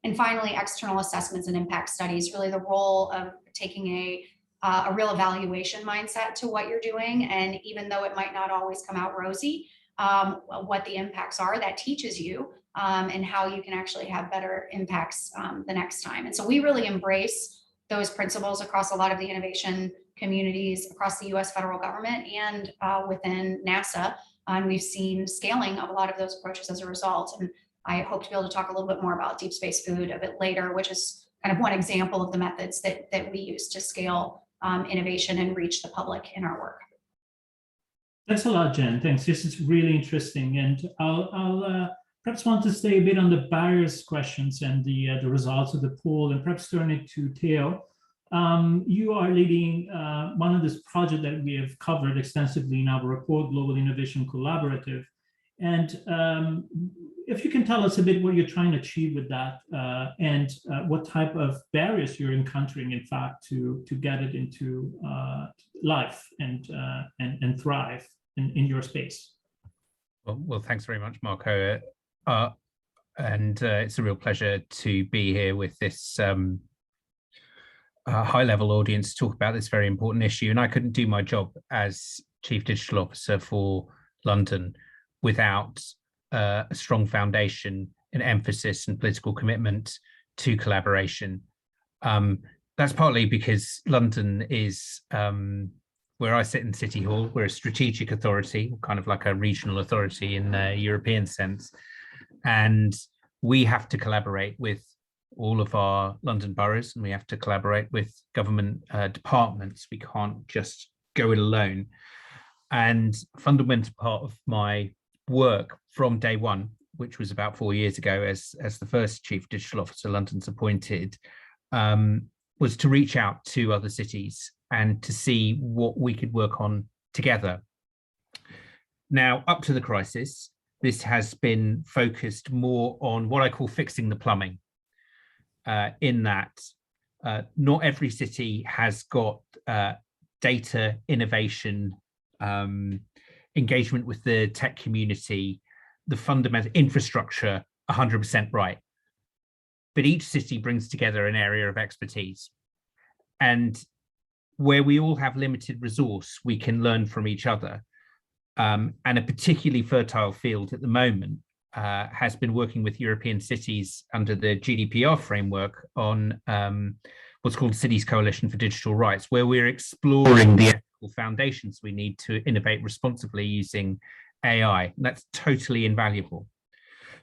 And finally, external assessments and impact studies, really the role of taking a real evaluation mindset to what you're doing. And even though it might not always come out rosy, what the impacts are, that teaches you and how you can actually have better impacts the next time. And so we really embrace those principles across a lot of the innovation communities across the US federal government and within NASA. And we've seen scaling of a lot of those approaches as a result. And I hope to be able to talk a little bit more about deep space food a bit later, which is kind of one example of the methods that we use to scale innovation and reach the public in our work. Thanks a lot, Jen. Thanks. This is really interesting. And I'll perhaps want to stay a bit on the barriers questions and the results of the poll, and perhaps turn it to Theo. You are leading one of this project that we have covered extensively in our report, Global Innovation Collaborative. And if you can tell us a bit what you're trying to achieve with that, and what type of barriers you're encountering, in fact, to get it into life and thrive in your space. Well, thanks very much, Marco. And it's a real pleasure to be here with this high-level audience to talk about this very important issue. And I couldn't do my job as Chief Digital Officer for London without a strong foundation and emphasis and political commitment to collaboration. That's partly because London is where I sit in City Hall. We're a strategic authority, kind of like a regional authority in the European sense. And we have to collaborate with all of our London boroughs, and we have to collaborate with government departments. We can't just go it alone. And a fundamental part of my work from day one, which was about 4 years ago as the first Chief Digital Officer London's appointed, was to reach out to other cities and to see what we could work on together. Now, up to the crisis, this has been focused more on what I call fixing the plumbing, in that not every city has got data innovation, engagement with the tech community, the fundamental infrastructure 100% right. But each city brings together an area of expertise. And where we all have limited resource, we can learn from each other. And a particularly fertile field at the moment has been working with European cities under the GDPR framework on what's called Cities Coalition for Digital Rights, where we're exploring the ethical foundations we need to innovate responsibly using AI. And that's totally invaluable.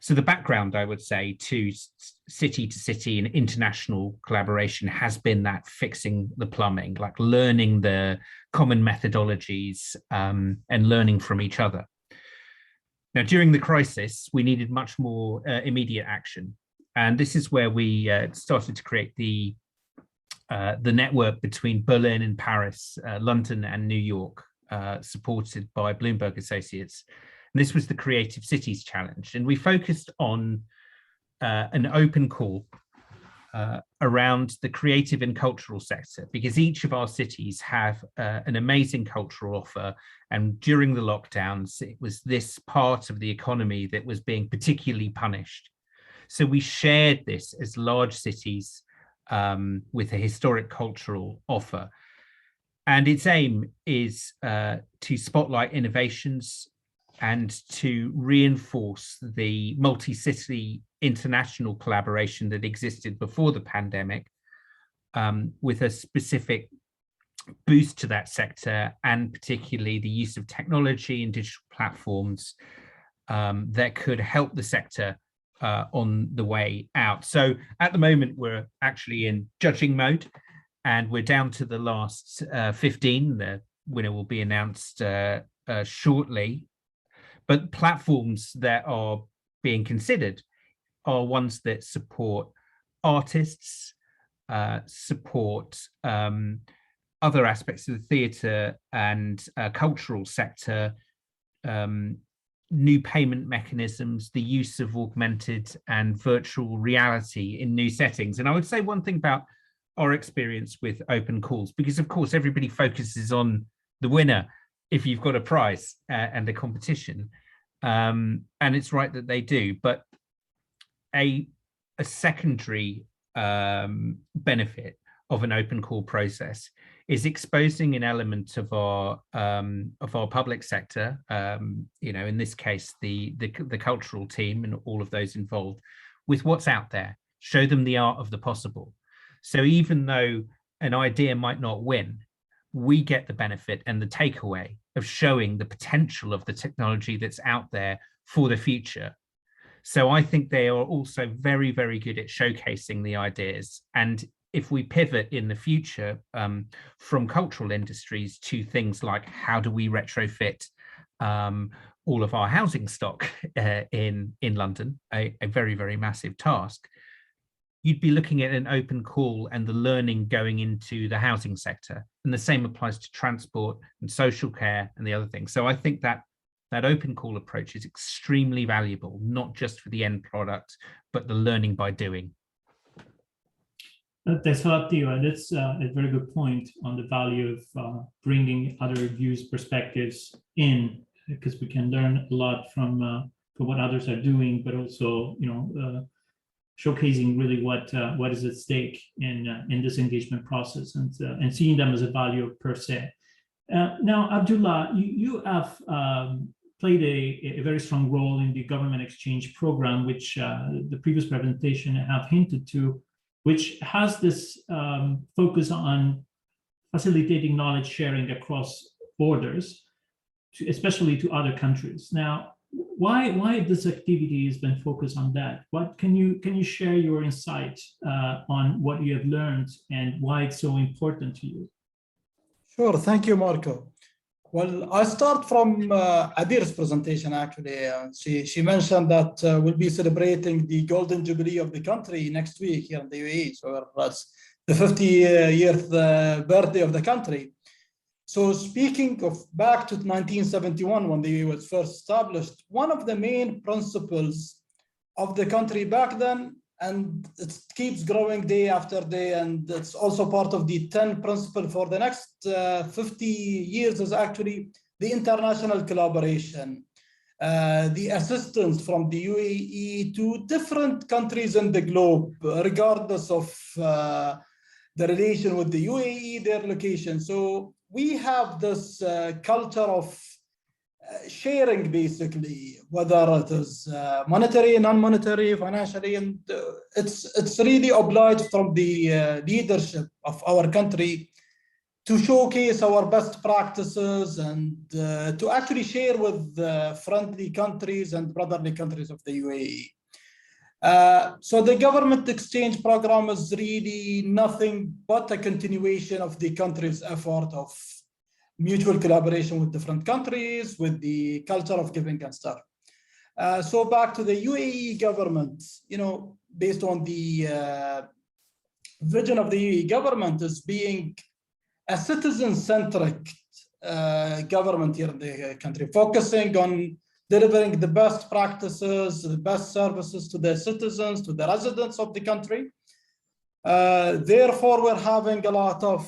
So the background, I would say, to city and international collaboration has been that fixing the plumbing, like learning the common methodologies and learning from each other. Now, during the crisis, we needed much more immediate action. And this is where we started to create the network between Berlin and Paris, London and New York, supported by Bloomberg Associates. And this was the Creative Cities Challenge. And we focused on an open call around the creative and cultural sector, because each of our cities have an amazing cultural offer. And during the lockdowns, it was this part of the economy that was being particularly punished. So we shared this as large cities with a historic cultural offer. And its aim is to spotlight innovations and to reinforce the multi-city international collaboration that existed before the pandemic, with a specific boost to that sector, and particularly the use of technology and digital platforms that could help the sector on the way out. So at the moment, we're actually in judging mode, and we're down to the last 15. The winner will be announced shortly. But platforms that are being considered are ones that support artists, support other aspects of the theatre and cultural sector, new payment mechanisms, the use of augmented and virtual reality in new settings. And I would say one thing about our experience with open calls, because of course everybody focuses on the winner if you've got a prize and a competition, and it's right that they do, but a secondary benefit of an open call process is exposing an element of our public sector, in this case the cultural team and all of those involved, with what's out there. Show them the art of the possible. So even though an idea might not win, we get the benefit and the takeaway of showing the potential of the technology that's out there for the future. So I think they are also very, very good at showcasing the ideas. And if we pivot in the future from cultural industries to things like how do we retrofit all of our housing stock in London, a very, very massive task, you'd be looking at an open call and the learning going into the housing sector. And the same applies to transport and social care and the other things. So I think that open call approach is extremely valuable, not just for the end product, but the learning by doing. Thanks a lot, Theo. And that's a very good point on the value of bringing other views, perspectives in, because we can learn a lot from what others are doing, but also, showcasing really what is at stake in this engagement process, and seeing them as a value per se. Now, Abdullah, you have played a very strong role in the government exchange program, which the previous presentation have hinted to, which has this focus on facilitating knowledge sharing across borders, especially to other countries. Now, why this activity has been focused on that? What can you share your insight on what you have learned and why it's so important to you? Sure, thank you, Marco. Well, I start from Adir's presentation, actually. She mentioned that we'll be celebrating the Golden Jubilee of the country next week here in the UAE. So that's the 50th birthday of the country. So speaking of back to 1971, when the UAE was first established, one of the main principles of the country back then, and it keeps growing day after day, and it's also part of the 10 principle for the next 50 years, is actually the international collaboration, the assistance from the UAE to different countries in the globe, regardless of the relation with the UAE, their location. So we have this culture of sharing, basically, whether it is monetary, non-monetary, financially, and it's really obliged from the leadership of our country to showcase our best practices and to actually share with friendly countries and brotherly countries of the UAE. So the government exchange program is really nothing but a continuation of the country's effort of mutual collaboration with different countries, with the culture of giving and stuff. So back to the UAE government, based on the vision of the UAE government as being a citizen-centric government here in the country, focusing on delivering the best practices, the best services to the citizens, to the residents of the country. Therefore, we're having a lot of,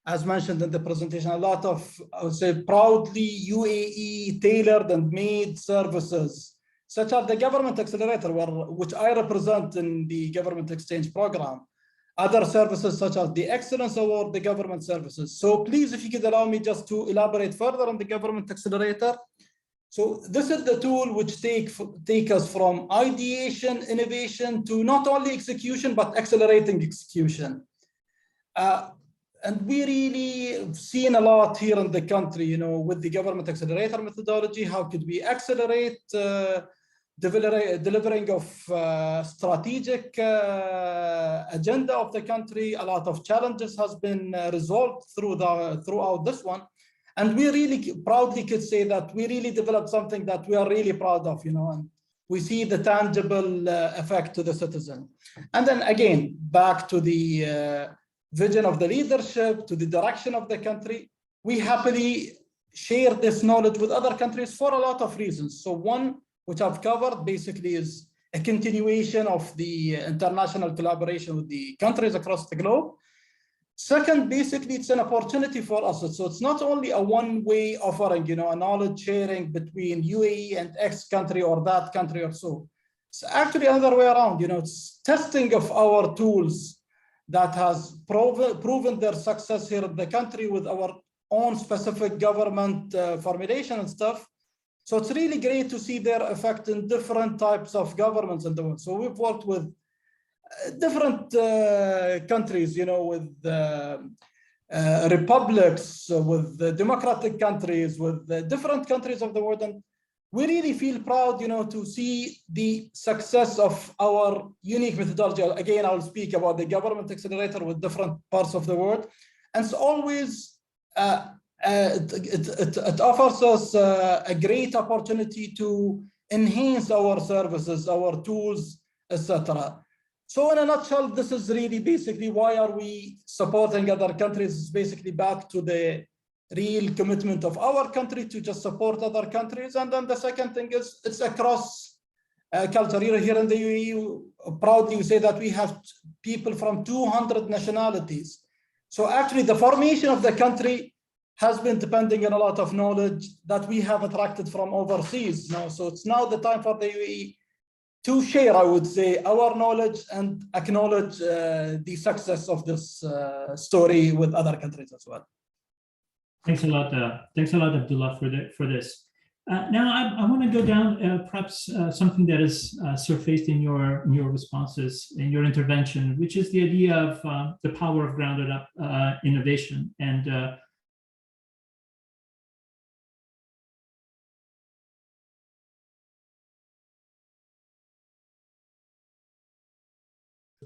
as mentioned in the presentation, a lot of, I would say, proudly UAE tailored and made services, such as the Government Accelerator, which I represent in the Government Exchange Program. Other services such as the Excellence Award, the government services. So please, if you could allow me just to elaborate further on the Government Accelerator. So this is the tool which take us from ideation, innovation to not only execution, but accelerating execution. And we really have seen a lot here in the country, with the Government Accelerator methodology. How could we accelerate delivering of strategic agenda of the country? A lot of challenges has been resolved throughout this one. And we really proudly could say that we really developed something that we are really proud of, and we see the tangible effect to the citizen. And then again, back to the vision of the leadership, to the direction of the country, we happily share this knowledge with other countries for a lot of reasons. So one, which I've covered, basically is a continuation of the international collaboration with the countries across the globe. Second, basically, it's an opportunity for us. So it's not only a one-way offering, a knowledge sharing between UAE and X country or that country or so. It's actually another way around, it's testing of our tools that has proven their success here in the country with our own specific government formulation and stuff. So it's really great to see their effect in different types of governments in the world. So we've worked with different countries, with republics, with the democratic countries, with the different countries of the world. And we really feel proud, to see the success of our unique methodology. Again, I'll speak about the Government Accelerator with different parts of the world. And it's always, it offers us a great opportunity to enhance our services, our tools, etc. So in a nutshell, this is really basically why are we supporting other countries. It's basically back to the real commitment of our country to just support other countries. And then the second thing is it's across culture. Here in the UAE, proudly we say that we have people from 200 nationalities. So actually the formation of the country has been depending on a lot of knowledge that we have attracted from overseas. So it's now the time for the UAE to share, I would say, our knowledge and acknowledge the success of this story with other countries as well. Thanks a lot, Abdullah, for this. Now I want to go down perhaps something that is surfaced in your responses, in your intervention, which is the idea of the power of grounded up innovation and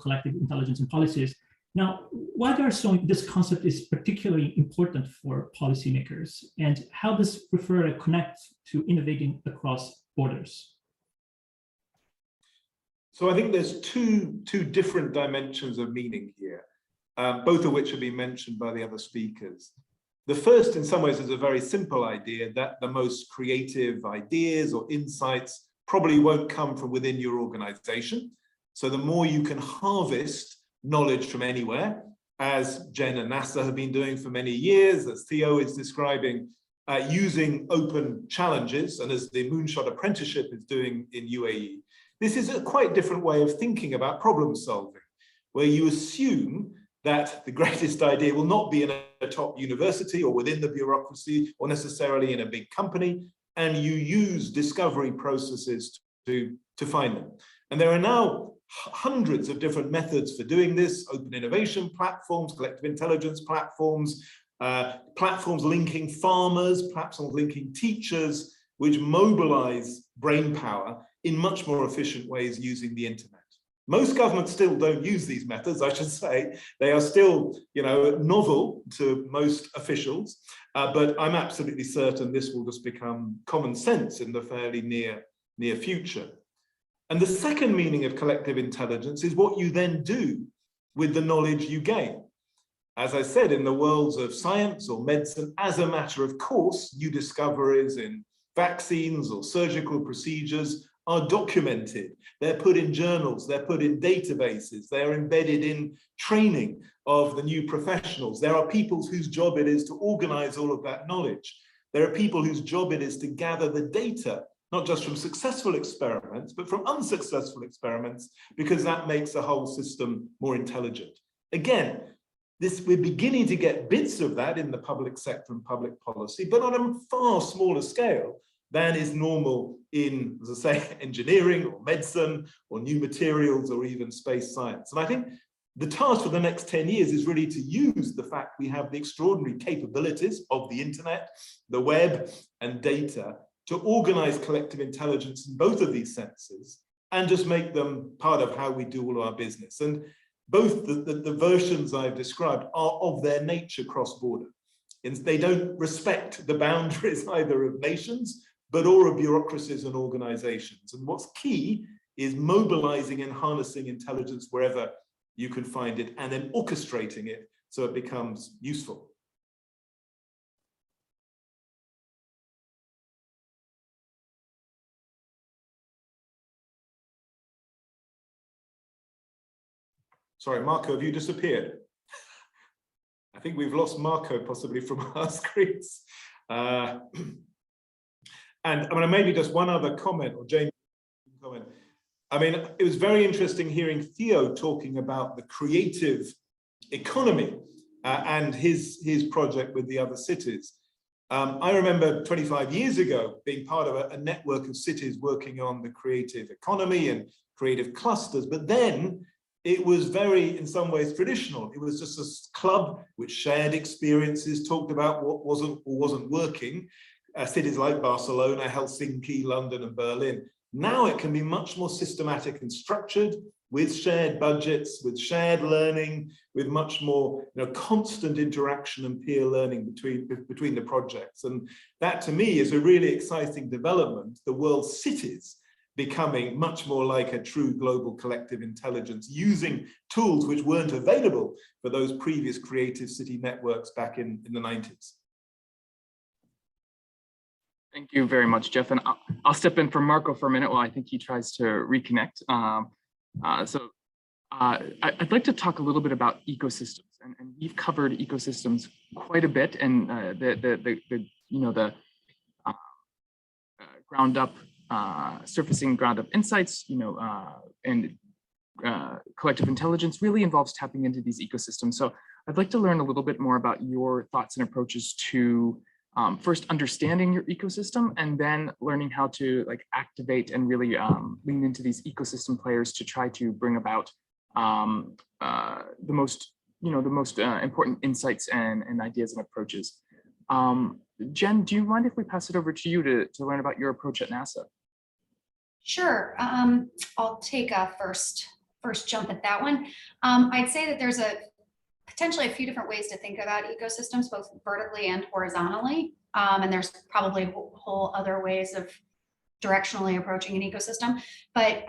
collective intelligence and policies. Now, why this concept is particularly important for policymakers, and how does refer connect to innovating across borders? So I think there's two different dimensions of meaning here, both of which have been mentioned by the other speakers. The first, in some ways, is a very simple idea that the most creative ideas or insights probably won't come from within your organization. So the more you can harvest knowledge from anywhere, as Jen and NASA have been doing for many years, as Theo is describing, using open challenges, and as the Moonshot Apprenticeship is doing in UAE. This is a quite different way of thinking about problem solving, where you assume that the greatest idea will not be in a top university or within the bureaucracy or necessarily in a big company, and you use discovery processes to find them. And there are now hundreds of different methods for doing this: open innovation platforms, collective intelligence platforms, platforms linking farmers, platforms linking teachers, which mobilize brain power in much more efficient ways using the internet. Most governments still don't use these methods, I should say. They are still, novel to most officials, but I'm absolutely certain this will just become common sense in the fairly near future. And the second meaning of collective intelligence is what you then do with the knowledge you gain. As I said, in the worlds of science or medicine, as a matter of course, new discoveries in vaccines or surgical procedures are documented. They're put in journals, they're put in databases, they're embedded in training of the new professionals. There are people whose job it is to organize all of that knowledge. There are people whose job it is to gather the data, not just from successful experiments, but from unsuccessful experiments, because that makes the whole system more intelligent. Again, we're beginning to get bits of that in the public sector and public policy, but on a far smaller scale than is normal in, as I say, engineering or medicine or new materials or even space science. And I think the task for the next 10 years is really to use the fact we have the extraordinary capabilities of the internet, the web, and data to organize collective intelligence in both of these senses and just make them part of how we do all our business. And both the versions I've described are of their nature cross-border. They don't respect the boundaries either of nations, but or of bureaucracies and organizations. And what's key is mobilizing and harnessing intelligence wherever you can find it and then orchestrating it so it becomes useful. Sorry, Marco, have you disappeared? I think we've lost Marco possibly from our screens. And I'm going to maybe just one other comment, or James comment. I mean, it was very interesting hearing Theo talking about the creative economy and his project with the other cities. I remember 25 years ago being part of a network of cities working on the creative economy and creative clusters, but then it was very, in some ways, traditional. It was just a club which shared experiences, talked about what wasn't or wasn't working. Cities like Barcelona, Helsinki, London, and Berlin. Now it can be much more systematic and structured, with shared budgets, with shared learning, with much more constant interaction and peer learning between the projects. And that, to me, is a really exciting development. The world's cities becoming much more like a true global collective intelligence, using tools which weren't available for those previous creative city networks back in the 90s. Thank you very much, Jeff. And I'll step in for Marco for a minute while I think he tries to reconnect. I'd like to talk a little bit about ecosystems, and we've covered ecosystems quite a bit, and the ground up surfacing ground up insights, and collective intelligence really involves tapping into these ecosystems. So I'd like to learn a little bit more about your thoughts and approaches to first understanding your ecosystem, and then learning how to activate and really lean into these ecosystem players to try to bring about the most important insights and ideas and approaches. Jen, do you mind if we pass it over to you to learn about your approach at NASA? Sure. I'll take a first jump at that one. I'd say that there's potentially a few different ways to think about ecosystems, both vertically and horizontally. And there's probably whole other ways of directionally approaching an ecosystem. But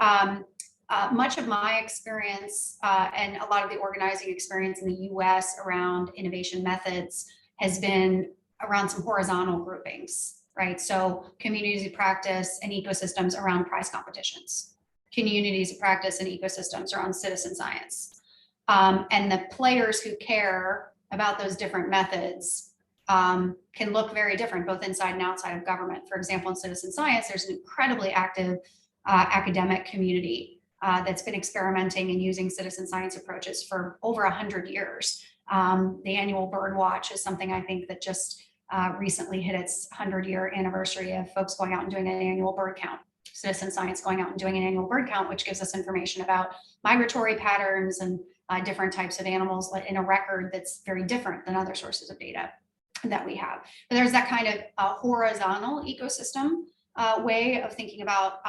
much of my experience and a lot of the organizing experience in the US around innovation methods has been around some horizontal groupings, right? So communities of practice and ecosystems around prize competitions, communities of practice and ecosystems around citizen science. And the players who care about those different methods can look very different, both inside and outside of government. For example, in citizen science, there's an incredibly active academic community that's been experimenting and using citizen science approaches for over 100 years. The annual bird watch is something I think that just recently hit its 100-year anniversary of folks going out and doing an annual bird count. Citizen science going out and doing an annual bird count, which gives us information about migratory patterns and different types of animals in a record that's very different than other sources of data that we have. But there's that kind of horizontal ecosystem way of thinking about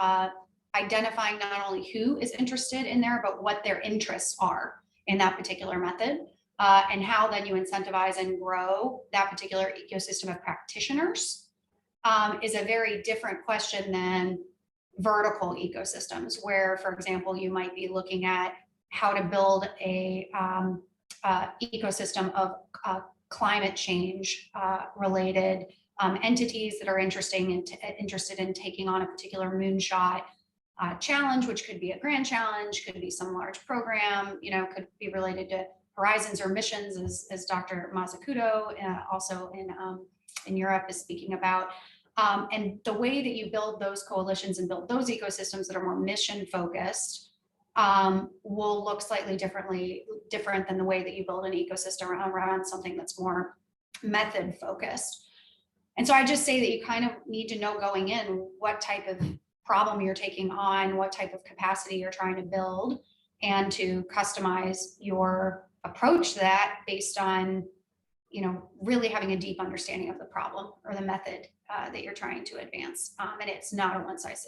identifying not only who is interested in there, but what their interests are in that particular method, and how then you incentivize and grow that particular ecosystem of practitioners is a very different question than vertical ecosystems, where, for example, you might be looking at how to build a ecosystem of climate change related entities that are interested in taking on a particular moonshot challenge, which could be a grand challenge, could be some large program, could be related to horizons or missions, as Dr. Mazzucato also in Europe is speaking about. And the way that you build those coalitions and build those ecosystems that are more mission focused will look slightly different than the way that you build an ecosystem around something that's more method focused. And so I just say that you kind of need to know going in what type of problem you're taking on, what type of capacity you're trying to build, and to customize your approach to that based on, really having a deep understanding of the problem or the method that you're trying to advance. And it's not a one size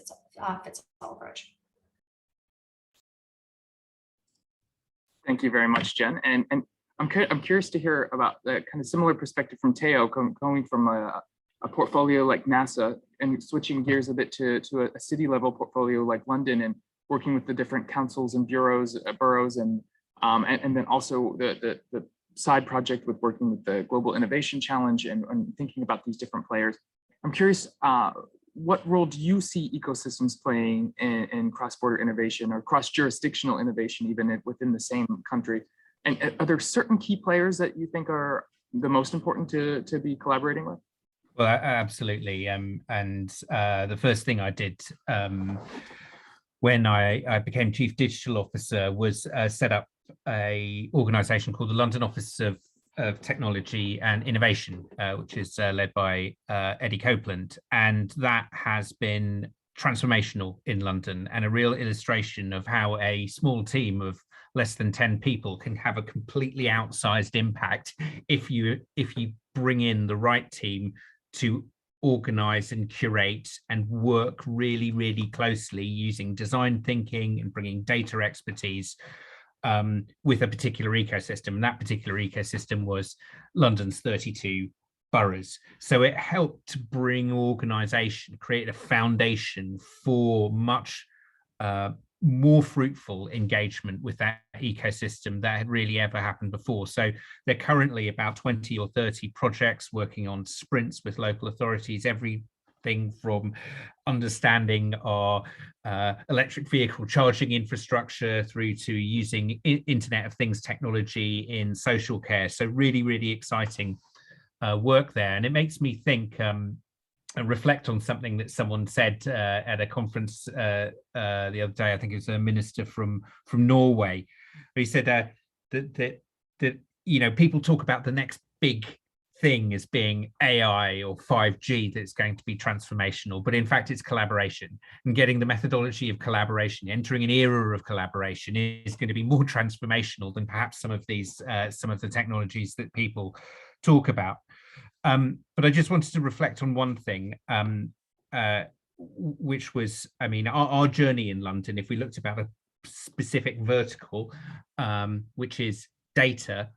fits all approach. Thank you very much, Jen. And I'm curious to hear about the kind of similar perspective from Teo, going from a portfolio like NASA and switching gears a bit to a city level portfolio like London, and working with the different councils and boroughs, and then also the side project with working with the Global Innovation Challenge and thinking about these different players. I'm curious, what role do you see ecosystems playing in cross-border innovation or cross-jurisdictional innovation, even within the same country? And are there certain key players that you think are the most important to be collaborating with? Well, absolutely. And the first thing I did when I became Chief Digital Officer was set up an organization called the London Office of Technology and Innovation, which is led by Eddie Copeland. And that has been transformational in London, and a real illustration of how a small team of less than 10 people can have a completely outsized impact if you bring in the right team to organize and curate and work really, really closely using design thinking and bringing data expertise with a particular ecosystem. And that particular ecosystem was London's 32 boroughs. So it helped to bring organization, create a foundation for much more fruitful engagement with that ecosystem that had really ever happened before. So there are currently about 20 or 30 projects working on sprints with local authorities, everything from understanding our electric vehicle charging infrastructure through to using Internet of Things technology in social care. So really, really exciting work there. And it makes me think and reflect on something that someone said at a conference the other day. I think it was a minister from Norway. He said that people talk about the next big thing as being AI or 5G that's going to be transformational, but in fact it's collaboration, and getting the methodology of collaboration, entering an era of collaboration, is going to be more transformational than perhaps some of the technologies that people talk about. But I just wanted to reflect on one thing, which was, our journey in London. If we looked about a specific vertical, which is data,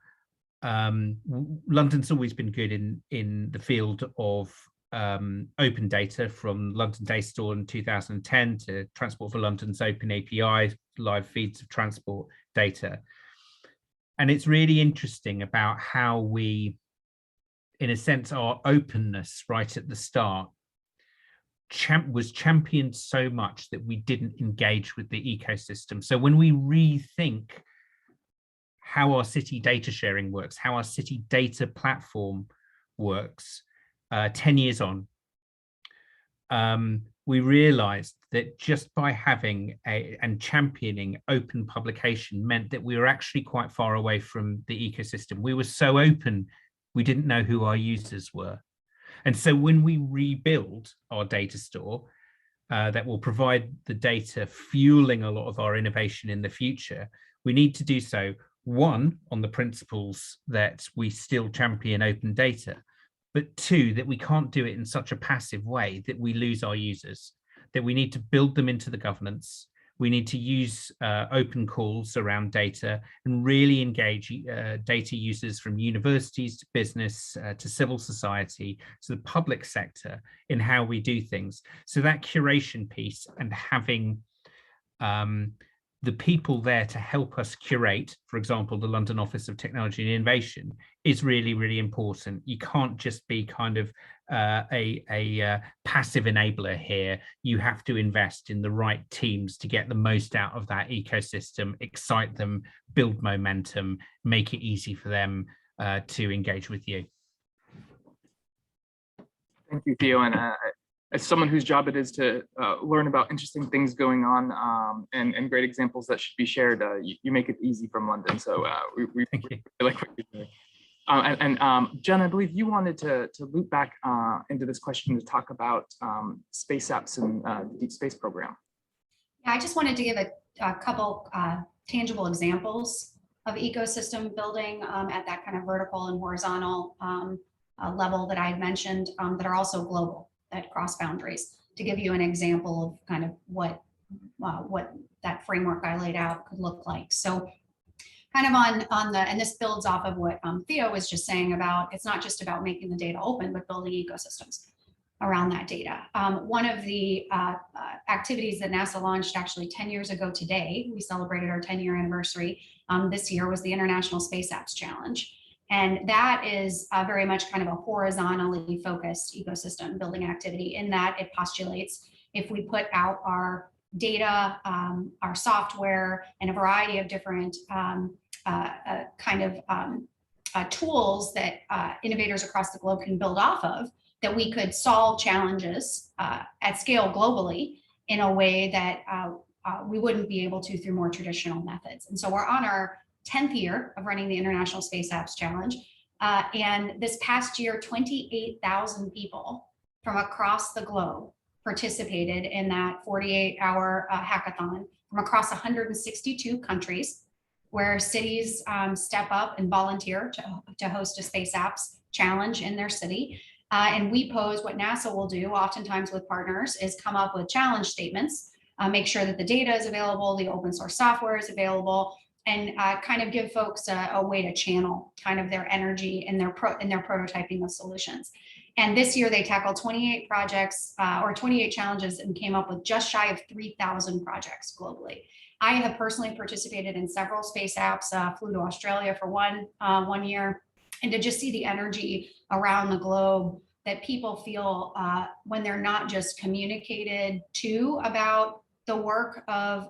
London's always been good in the field of open data, from London Data Store in 2010 to Transport for London's open API, live feeds of transport data. And it's really interesting about how we, in a sense, our openness right at the start was championed so much that we didn't engage with the ecosystem. So when we rethink how our city data sharing works, how our city data platform works, 10 years on, we realized that just by having and championing open publication meant that we were actually quite far away from the ecosystem. We were so open, we didn't know who our users were. And so when we rebuild our data store that will provide the data fueling a lot of our innovation in the future, we need to do so, one, on the principles that we still champion open data, but two, that we can't do it in such a passive way that we lose our users, that we need to build them into the governance. We need to use open calls around data and really engage data users from universities to business to civil society to the public sector in how we do things. So that curation piece and having the people there to help us curate, for example, the London Office of Technology and Innovation, is really, really important. You can't just be kind of a passive enabler here. You have to invest in the right teams to get the most out of that ecosystem, excite them, build momentum, make it easy for them to engage with you. Thank you, Theo. And as someone whose job it is to learn about interesting things going on and great examples that should be shared, you make it easy from London. So we like what you're doing. Jen, I believe you wanted to loop back into this question to talk about space apps and the Deep Space program. Yeah, I just wanted to give a couple tangible examples of ecosystem building at that kind of vertical and horizontal level that I had mentioned that are also global, that cross boundaries, to give you an example of kind of what that framework I laid out could look like. So kind of on the, and this builds off of what Theo was just saying about, it's not just about making the data open, but building ecosystems around that data. One of the activities that NASA launched actually 10 years ago today, we celebrated our 10-year anniversary this year, was the International Space Apps Challenge. And that is very much kind of a horizontally focused ecosystem building activity, in that it postulates if we put out our data, our software, and a variety of different tools that innovators across the globe can build off of, that we could solve challenges at scale globally in a way that we wouldn't be able to through more traditional methods. And so we're on our 10th year of running the International Space Apps Challenge. And this past year, 28,000 people from across the globe participated in that 48-hour hackathon from across 162 countries, where cities step up and volunteer to host a space apps challenge in their city. And we pose what NASA will do, oftentimes with partners, is come up with challenge statements, make sure that the data is available, the open source software is available, and kind of give folks a way to channel kind of their energy and their prototyping of solutions. And this year they tackled 28 projects or 28 challenges and came up with just shy of 3,000 projects globally. I have personally participated in several space apps, flew to Australia for one year, and to just see the energy around the globe that people feel when they're not just communicated to about the work of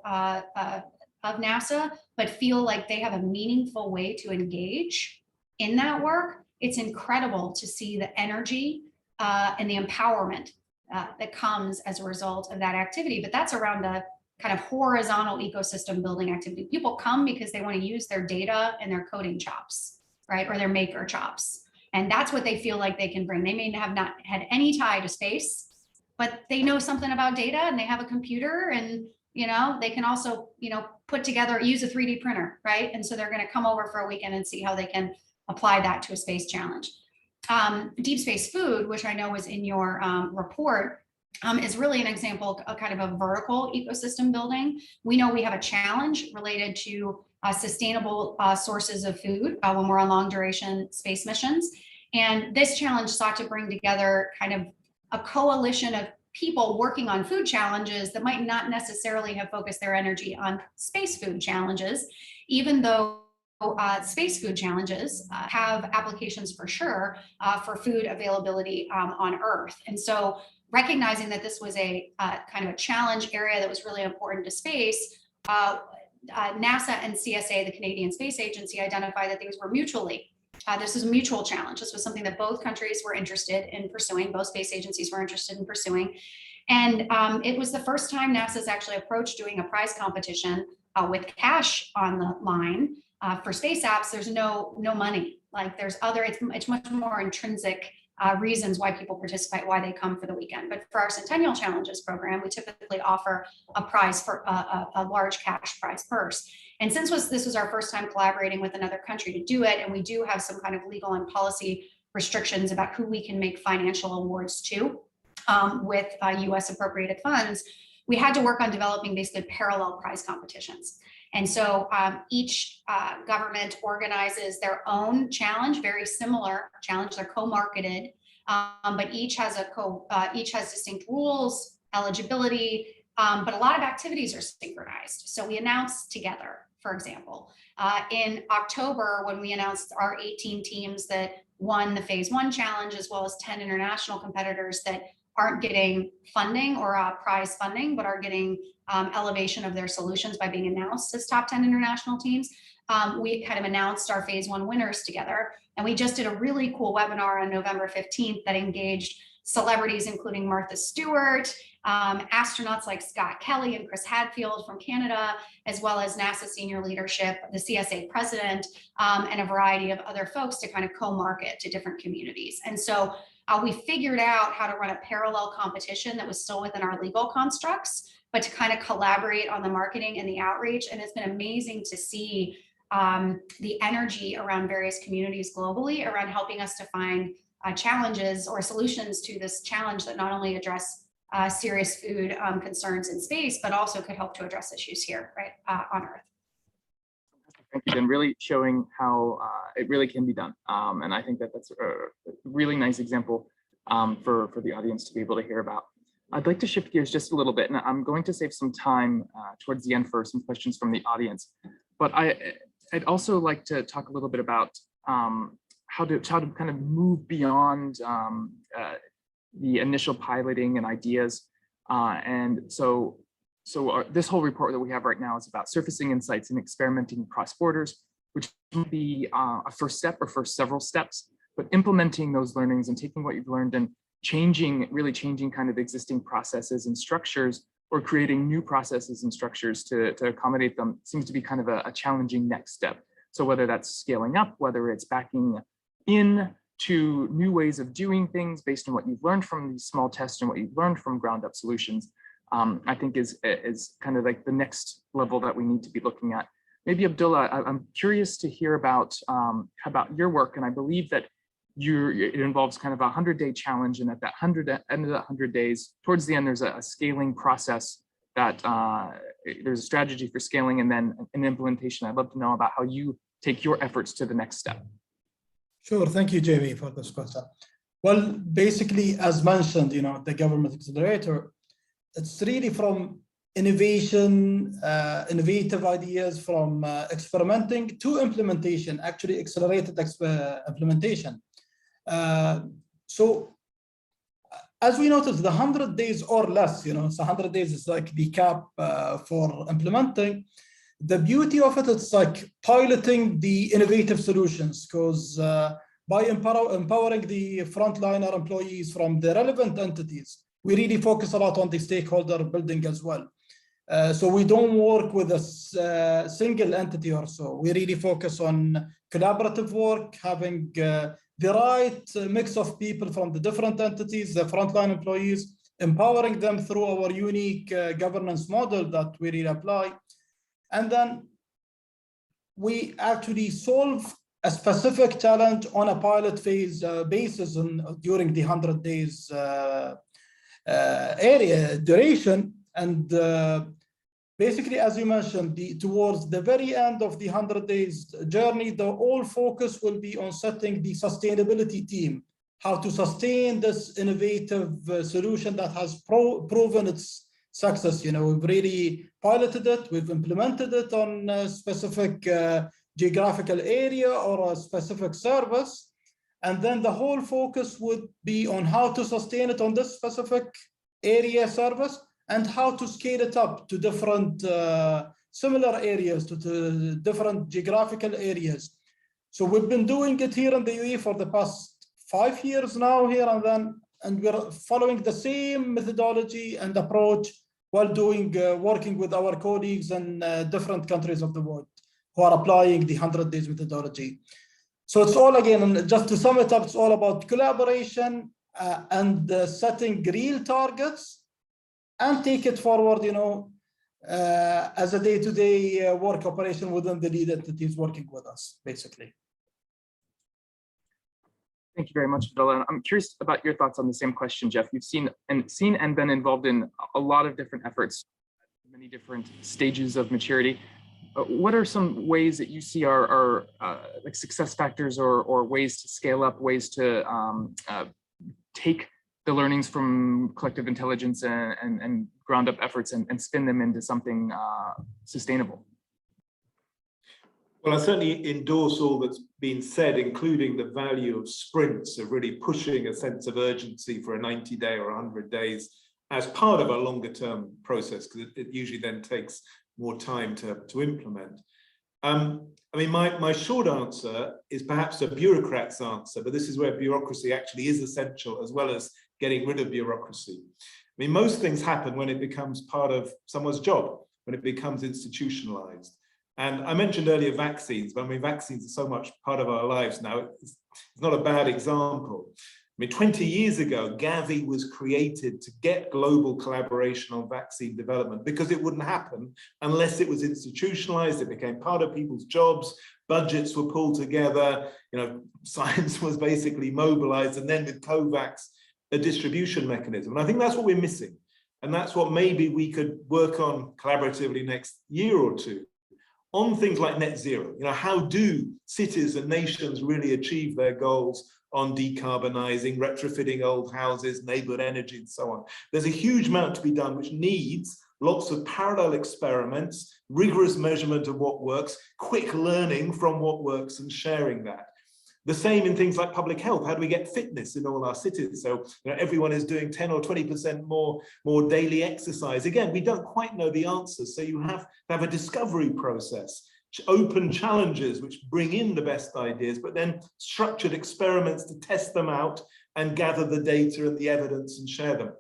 NASA, but feel like they have a meaningful way to engage in that work. It's incredible to see the energy and the empowerment that comes as a result of that activity. But that's around a kind of horizontal ecosystem building activity. People come because they want to use their data and their coding chops, right? Or their maker chops. And that's what they feel like they can bring. They may have not had any tie to space, but they know something about data and they have a computer, and they can also, put together, use a 3D printer, right? And so they're going to come over for a weekend and see how they can apply that to a space challenge. Deep space food, which I know was in your report, is really an example of kind of a vertical ecosystem building. We know we have a challenge related to sustainable sources of food when we're on long duration space missions. And this challenge sought to bring together kind of a coalition of people working on food challenges that might not necessarily have focused their energy on space food challenges, even though space food challenges have applications for sure for food availability on Earth. And so recognizing that this was a kind of a challenge area that was really important to space, NASA and CSA, the Canadian Space Agency, identified that these were this is a mutual challenge. This was something that both countries were interested in pursuing, both space agencies were interested in pursuing. And it was the first time NASA's actually approached doing a prize competition with cash on the line. For space apps, there's no money. Like there's it's much more intrinsic reasons why people participate, why they come for the weekend. But for our Centennial Challenges program, we typically offer a prize for a large cash prize purse. And since this was our first time collaborating with another country to do it, and we do have some kind of legal and policy restrictions about who we can make financial awards to, with US appropriated funds, we had to work on developing basically parallel prize competitions. And so each government organizes their own challenge, very similar challenge. They're co-marketed, but each has distinct rules, eligibility, but a lot of activities are synchronized. So we announced together, for example, in October, when we announced our 18 teams that won the phase 1 challenge, as well as 10 international competitors that aren't getting funding or prize funding, but are getting elevation of their solutions by being announced as top 10 international teams. We kind of announced our phase 1 winners together. And we just did a really cool webinar on November 15th that engaged celebrities, including Martha Stewart, astronauts like Scott Kelly and Chris Hadfield from Canada, as well as NASA senior leadership, the CSA president, and a variety of other folks to kind of co-market to different communities. And so we figured out how to run a parallel competition that was still within our legal constructs, but to kind of collaborate on the marketing and the outreach. And it's been amazing to see the energy around various communities globally around helping us to find challenges or solutions to this challenge that not only address serious food concerns in space, but also could help to address issues here, right, on Earth. Thank you, and really showing how it really can be done. And I think that that's a really nice example for the audience to be able to hear about. I'd like to shift gears just a little bit, and I'm going to save some time towards the end for some questions from the audience. But I'd also like to talk a little bit about how to kind of move beyond the initial piloting and ideas. This whole report that we have right now is about surfacing insights and experimenting across borders, which can be a first step or first several steps, but implementing those learnings and taking what you've learned and really changing kind of existing processes and structures, or creating new processes and structures to accommodate them seems to be kind of a challenging next step. So whether that's scaling up, whether it's backing in to new ways of doing things based on what you've learned from these small tests and what you've learned from ground up solutions, I think is kind of like the next level that we need to be looking at. Maybe Abdullah, I'm curious to hear about your work, and I believe that it involves kind of a 100-day challenge, and at that end of that 100 days, towards the end, there's a scaling process that there's a strategy for scaling and then an implementation. I'd love to know about how you take your efforts to the next step. Sure, thank you, Jamie, for this question. Well, basically, as mentioned, the government accelerator, it's really from innovation, innovative ideas, from experimenting to implementation, actually accelerated implementation. So as we noticed, the 100 days or less, it's 100 days is like the cap for implementing. The beauty of it, it's like piloting the innovative solutions, because by empowering the frontliner employees from the relevant entities, we really focus a lot on the stakeholder building as well. So we don't work with a single entity or so. We really focus on collaborative work, having the right mix of people from the different entities, the frontline employees, empowering them through our unique governance model that we really apply. And then we actually solve a specific challenge on a pilot phase basis during the 100 days area duration. And basically, as you mentioned, towards the very end of the 100 days journey, the whole focus will be on setting the sustainability team, how to sustain this innovative solution that has proven its success. We've really piloted it, we've implemented it on a specific geographical area or a specific service. And then the whole focus would be on how to sustain it on this specific area service and how to scale it up to different similar areas, to different geographical areas. So we've been doing it here in the UAE for the past 5 years now, here and then, and we're following the same methodology and approach while working with our colleagues in different countries of the world who are applying the 100 days methodology. So it's all, again, just to sum it up, it's all about collaboration and setting real targets and take it forward, as a day-to-day work operation within the lead entities working with us, basically. Thank you very much, Abdullah. I'm curious about your thoughts on the same question, Jeff. You've seen and been involved in a lot of different efforts, many different stages of maturity. What are some ways that you see are like success factors or ways to scale up, ways to take the learnings from collective intelligence and ground up efforts and spin them into something sustainable? Well, I certainly endorse all that's been said, including the value of sprints, of really pushing a sense of urgency for a 90-day or 100 days as part of a longer term process, because it usually then takes more time to implement. I mean, my short answer is perhaps a bureaucrat's answer, but this is where bureaucracy actually is essential, as well as getting rid of bureaucracy. I mean, most things happen when it becomes part of someone's job, when it becomes institutionalized. And I mentioned earlier vaccines, but I mean, vaccines are so much part of our lives now. It's not a bad example. I mean, 20 years ago, Gavi was created to get global collaboration on vaccine development because it wouldn't happen unless it was institutionalized. It became part of people's jobs, budgets were pulled together, science was basically mobilized, and then with COVAX, a distribution mechanism. And I think that's what we're missing. And that's what maybe we could work on collaboratively next year or two. On things like net zero, how do cities and nations really achieve their goals on decarbonizing, retrofitting old houses, neighborhood energy, and so on? There's a huge amount to be done, which needs lots of parallel experiments, rigorous measurement of what works, quick learning from what works and sharing that. The same in things like public health. How do we get fitness in all our cities? So everyone is doing 10 or 20% more daily exercise. Again, we don't quite know the answers. So you have to have a discovery process, open challenges which bring in the best ideas, but then structured experiments to test them out and gather the data and the evidence and share them.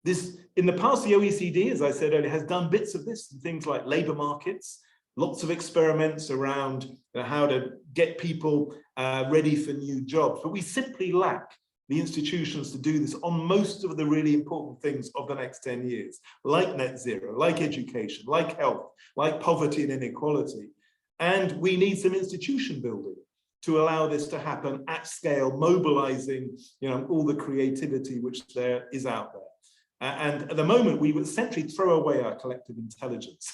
This, in the past, the OECD, as I said earlier, has done bits of this in things like labor markets, lots of experiments around how to get people ready for new jobs, but we simply lack the institutions to do this on most of the really important things of the next 10 years, like net zero, like education, like health, like poverty and inequality. And we need some institution building to allow this to happen at scale, mobilizing all the creativity which there is out there. And at the moment, we would essentially throw away our collective intelligence.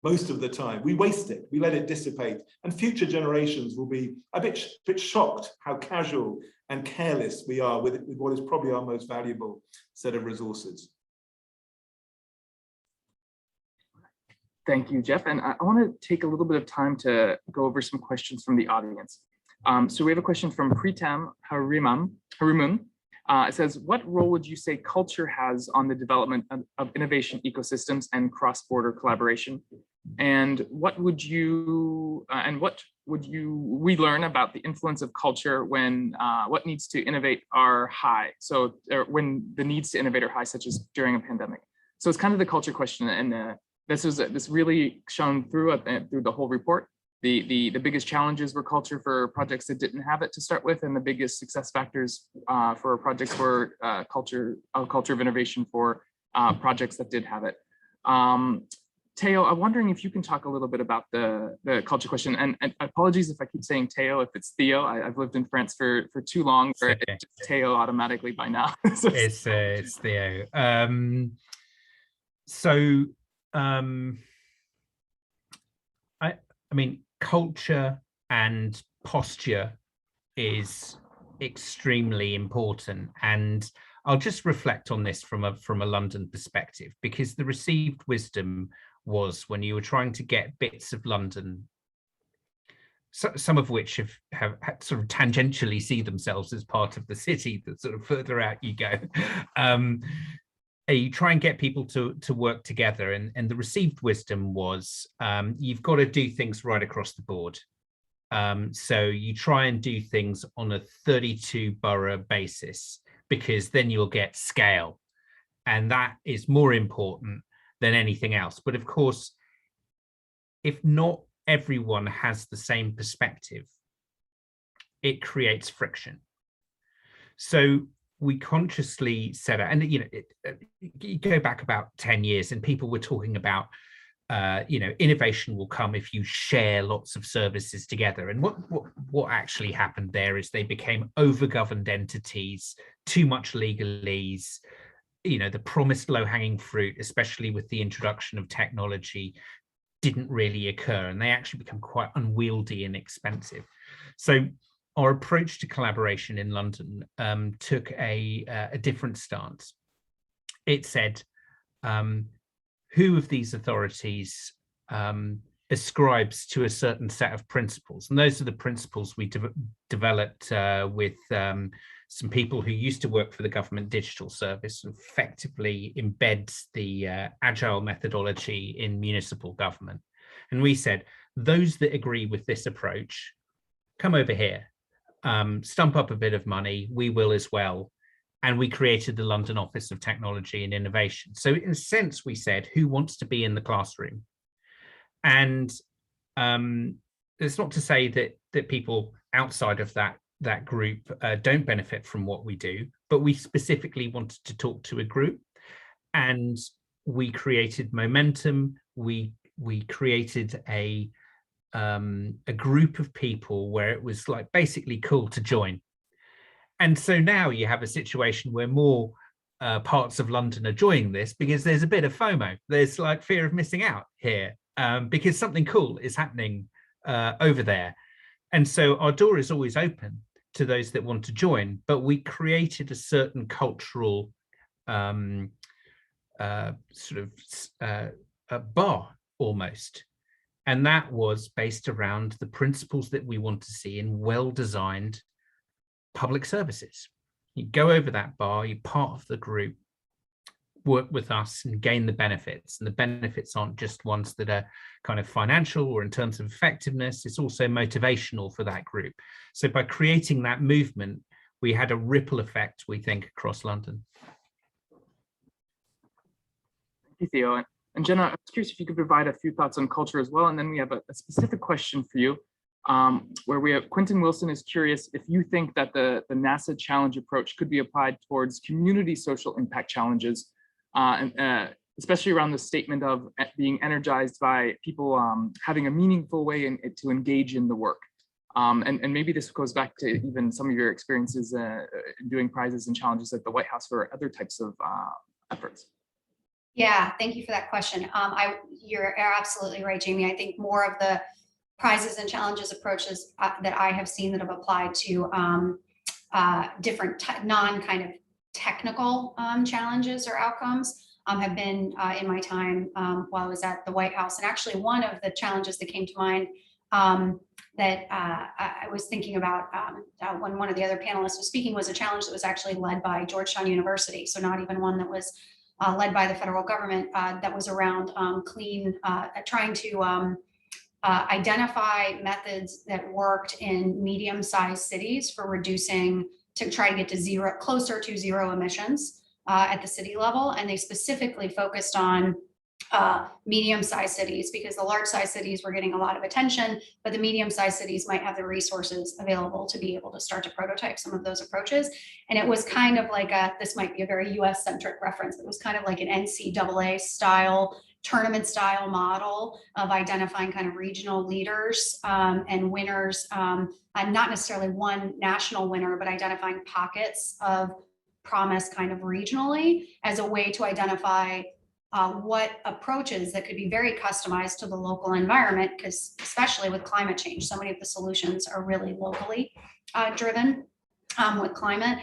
Most of the time, we waste it, we let it dissipate, and future generations will be a bit shocked how casual and careless we are with what is probably our most valuable set of resources. Thank you, Jeff. And I want to take a little bit of time to go over some questions from the audience. So we have a question from Pritam Harimun. It says, what role would you say culture has on the development of innovation ecosystems and cross-border collaboration? And what would we learn about the influence of culture when what needs to innovate are high? So when the needs to innovate are high, such as during a pandemic. So it's kind of the culture question, and this really shone through the whole report. The biggest challenges were culture for projects that didn't have it to start with, and the biggest success factors for projects were a culture of innovation for projects that did have it. Teo, I'm wondering if you can talk a little bit about the culture question, and apologies if I keep saying Teo, if it's Theo. I've lived in France for too long, for it's just Teo automatically by now. So it's Theo. I mean, culture and posture is extremely important, and I'll just reflect on this from a London perspective, because the received wisdom was when you were trying to get bits of London, some of which have sort of tangentially see themselves as part of the city, the sort of further out you go. You try and get people to work together, and the received wisdom was you've got to do things right across the board. So you try and do things on a 32 borough basis, because then you'll get scale, and that is more important than anything else. But of course, if not everyone has the same perspective, it creates friction. So we consciously set out, and you go back about 10 years and people were talking about innovation will come if you share lots of services together. And what actually happened there is they became over-governed entities, too much legalese, the promised low-hanging fruit, especially with the introduction of technology, didn't really occur, and they actually become quite unwieldy and expensive. So our approach to collaboration in London took a different stance. It said, who of these authorities ascribes to a certain set of principles? And those are the principles we developed with some people who used to work for the Government Digital Service, and effectively embeds the agile methodology in municipal government. And we said, those that agree with this approach, come over here, stump up a bit of money, we will as well. And we created the London Office of Technology and Innovation. So in a sense, we said, who wants to be in the classroom? And it's not to say that people outside of that group don't benefit from what we do, but we specifically wanted to talk to a group, and we created momentum. We created a group of people where it was like basically cool to join. And so now you have a situation where more parts of London are joining this because there's a bit of FOMO. There's like fear of missing out here because something cool is happening over there. And so our door is always open to those that want to join, but we created a certain cultural a bar almost. And that was based around the principles that we want to see in well-designed public services. You go over that bar, you're part of the group, work with us and gain the benefits. And the benefits aren't just ones that are kind of financial or in terms of effectiveness, it's also motivational for that group. So by creating that movement, we had a ripple effect, we think, across London. Thank you, Theo. And Jenna, I was curious if you could provide a few thoughts on culture as well. And then we have a specific question for you. Where we have Quentin Wilson is curious if you think that the NASA challenge approach could be applied towards community social impact challenges, especially around the statement of being energized by people having a meaningful way to engage in the work. And maybe this goes back to even some of your experiences doing prizes and challenges at the White House for other types of efforts. Yeah, thank you for that question. You're absolutely right, Jamie. I think more of the prizes and challenges approaches that I have seen that have applied to different non-kind of technical challenges or outcomes have been in my time while I was at the White House. And actually one of the challenges that came to mind that I was thinking about when one of the other panelists was speaking was a challenge that was actually led by Georgetown University. So not even one that was led by the federal government, that was around trying to identify methods that worked in medium-sized cities for reducing, to try to get to closer to zero emissions at the city level. And they specifically focused on medium-sized cities because the large-sized cities were getting a lot of attention, but the medium-sized cities might have the resources available to be able to start to prototype some of those approaches. And it was kind of like this might be a very US-centric reference. It was kind of like an NCAA style, tournament style model of identifying kind of regional leaders and winners, and not necessarily one national winner, but identifying pockets of promise kind of regionally as a way to identify what approaches that could be very customized to the local environment, because especially with climate change, so many of the solutions are really locally driven with climate,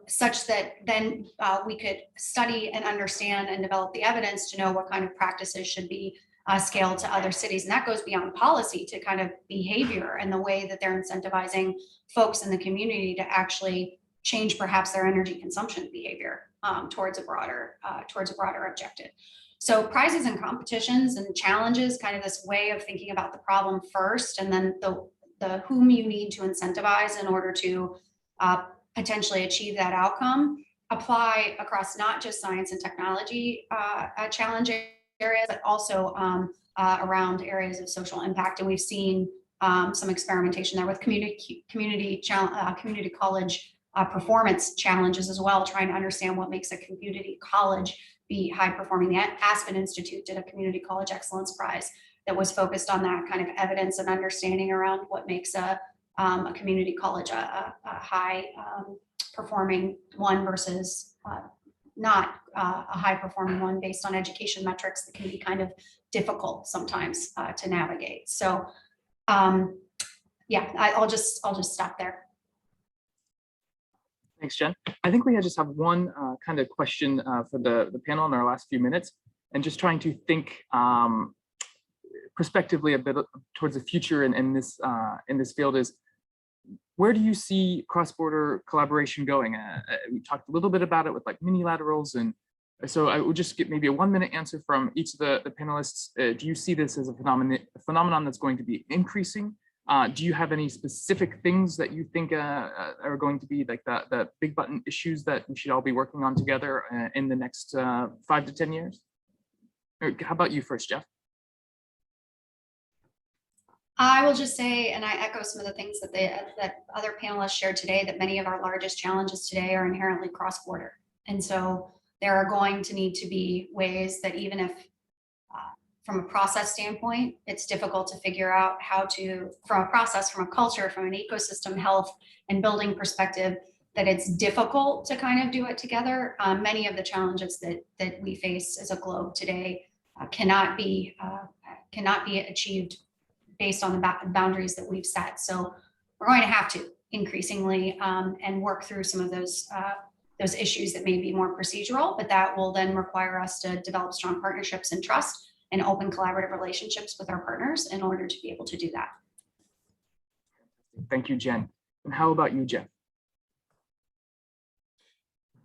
such that then we could study and understand and develop the evidence to know what kind of practices should be scaled to other cities. And that goes beyond policy to kind of behavior and the way that they're incentivizing folks in the community to actually change perhaps their energy consumption behavior towards a broader objective. So prizes and competitions and challenges, kind of this way of thinking about the problem first, and then the whom you need to incentivize in order to potentially achieve that outcome, apply across not just science and technology challenge areas, but also around areas of social impact. And we've seen some experimentation there with community college performance challenges as well, trying to understand what makes a community college be high performing. The Aspen Institute did a Community College Excellence Prize that was focused on that kind of evidence and understanding around what makes a community college a high performing one versus not a high performing one based on education metrics that can be kind of difficult sometimes to navigate. So yeah, I'll just stop there. Thanks, Jen. I think we just have one kind of question for the panel in our last few minutes, and just trying to think prospectively a bit towards the future in this field is, where do you see cross-border collaboration going? We talked a little bit about it with like mini-laterals, and so I would just get maybe a 1-minute answer from each of the panelists. Do you see this as a phenomenon that's going to be increasing? Do you have any specific things that you think are going to be like the big button issues that we should all be working on together in the next 5 to 10 years? Or how about you first, Jeff? I will just say, and I echo some of the things that that other panelists shared today, that many of our largest challenges today are inherently cross-border. And so there are going to need to be ways that, even if from a process standpoint, it's difficult to figure out how to, from a process, from a culture, from an ecosystem health and building perspective, that it's difficult to kind of do it together. Many of the challenges that we face as a globe today cannot be achieved based on the boundaries that we've set. So we're going to have to increasingly and work through some of those issues that may be more procedural, but that will then require us to develop strong partnerships and trust and open collaborative relationships with our partners in order to be able to do that. Thank you, Jen. And how about you, Jeff?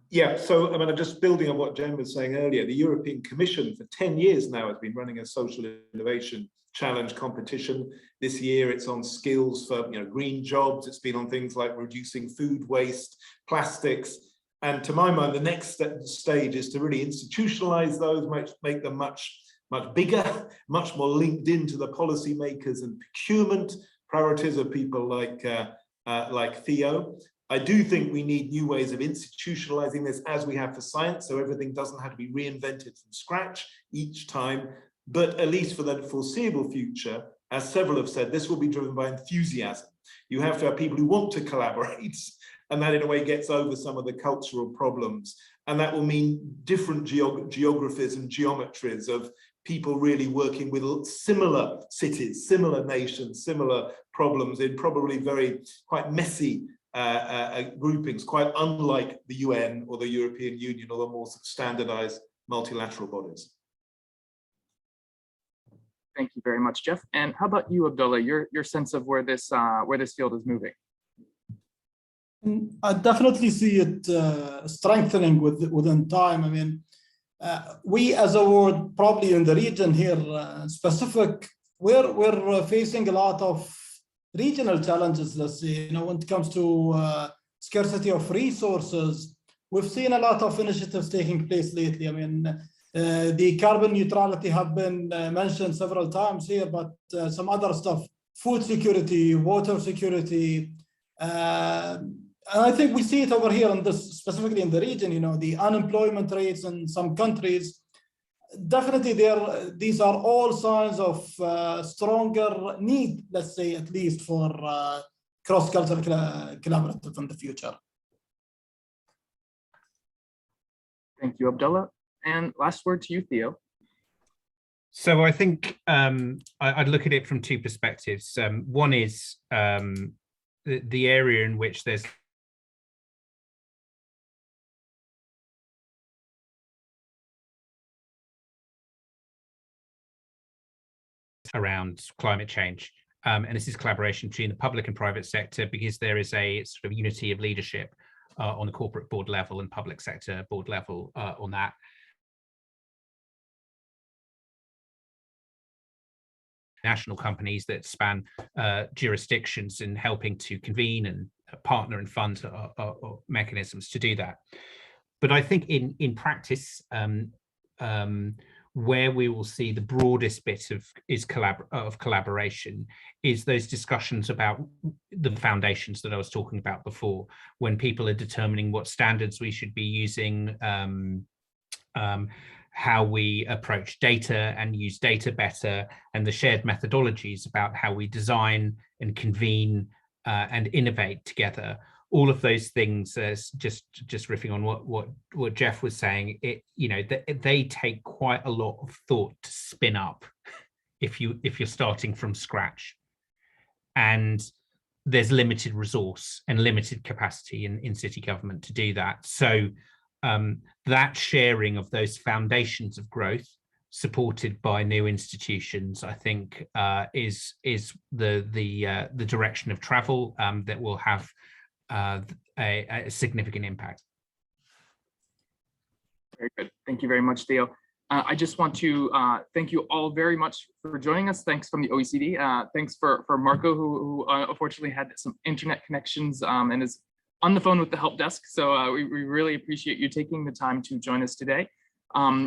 Yeah, so I mean, I'm just building on what Jen was saying earlier. The European Commission for 10 years now has been running a social innovation challenge competition. This year it's on skills for green jobs. It's been on things like reducing food waste, plastics. And to my mind, the next stage is to really institutionalize those, make them much bigger, much more linked into the policymakers and procurement priorities of people like Theo. I do think we need new ways of institutionalizing this, as we have for science, so everything doesn't have to be reinvented from scratch each time. But at least for the foreseeable future, as several have said, this will be driven by enthusiasm. You have to have people who want to collaborate, and that in a way gets over some of the cultural problems. And that will mean different geographies and geometries of people really working with similar cities, similar nations, similar problems in probably quite messy groupings, quite unlike the UN or the European Union or the more standardized multilateral bodies. Thank you very much, Jeff. And how about you, Abdullah? Your sense of where this field is moving? I definitely see it strengthening within time. I mean, we as a world, probably in the region here, we're facing a lot of regional challenges. Let's say, when it comes to scarcity of resources, we've seen a lot of initiatives taking place lately. I mean, the carbon neutrality have been mentioned several times here, but some other stuff, food security, water security. And I think we see it over here in this, specifically in the region, the unemployment rates in some countries. Definitely these are all signs of stronger need, let's say, at least for cross-cultural collaborative in the future. Thank you, Abdullah. And last word to you, Theo. So I think I'd look at it from two perspectives. One is the area in which there's around climate change. And this is collaboration between the public and private sector, because there is a sort of unity of leadership on the corporate board level and public sector board level on that. National companies that span jurisdictions in helping to convene and partner and fund mechanisms to do that. But I think in practice, where we will see the broadest bit of collaboration is those discussions about the foundations that I was talking about before, when people are determining what standards we should be using, how we approach data and use data better, and the shared methodologies about how we design and convene and innovate together. All of those things, just riffing on what Jeff was saying, they take quite a lot of thought to spin up if you're starting from scratch, and there's limited resource and limited capacity in city government to do that. So that sharing of those foundations of growth, supported by new institutions, I think is the direction of travel that will have a significant impact. Very good. Thank you very much, Theo. I just want to thank you all very much for joining us. Thanks from the OECD. Thanks for Marco, who unfortunately had some internet connections and is on the phone with the help desk. So we really appreciate you taking the time to join us today.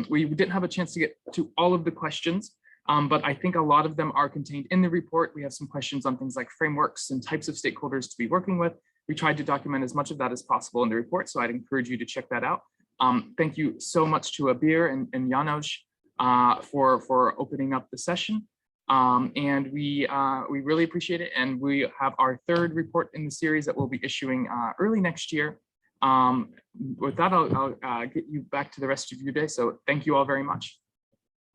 We didn't have a chance to get to all of the questions, but I think a lot of them are contained in the report. We have some questions on things like frameworks and types of stakeholders to be working with. We tried to document as much of that as possible in the report, so I'd encourage you to check that out. Thank you so much to Abir and Janos for opening up the session. And we really appreciate it. And we have our third report in the series that we'll be issuing early next year. With that, I'll get you back to the rest of your day. So thank you all very much.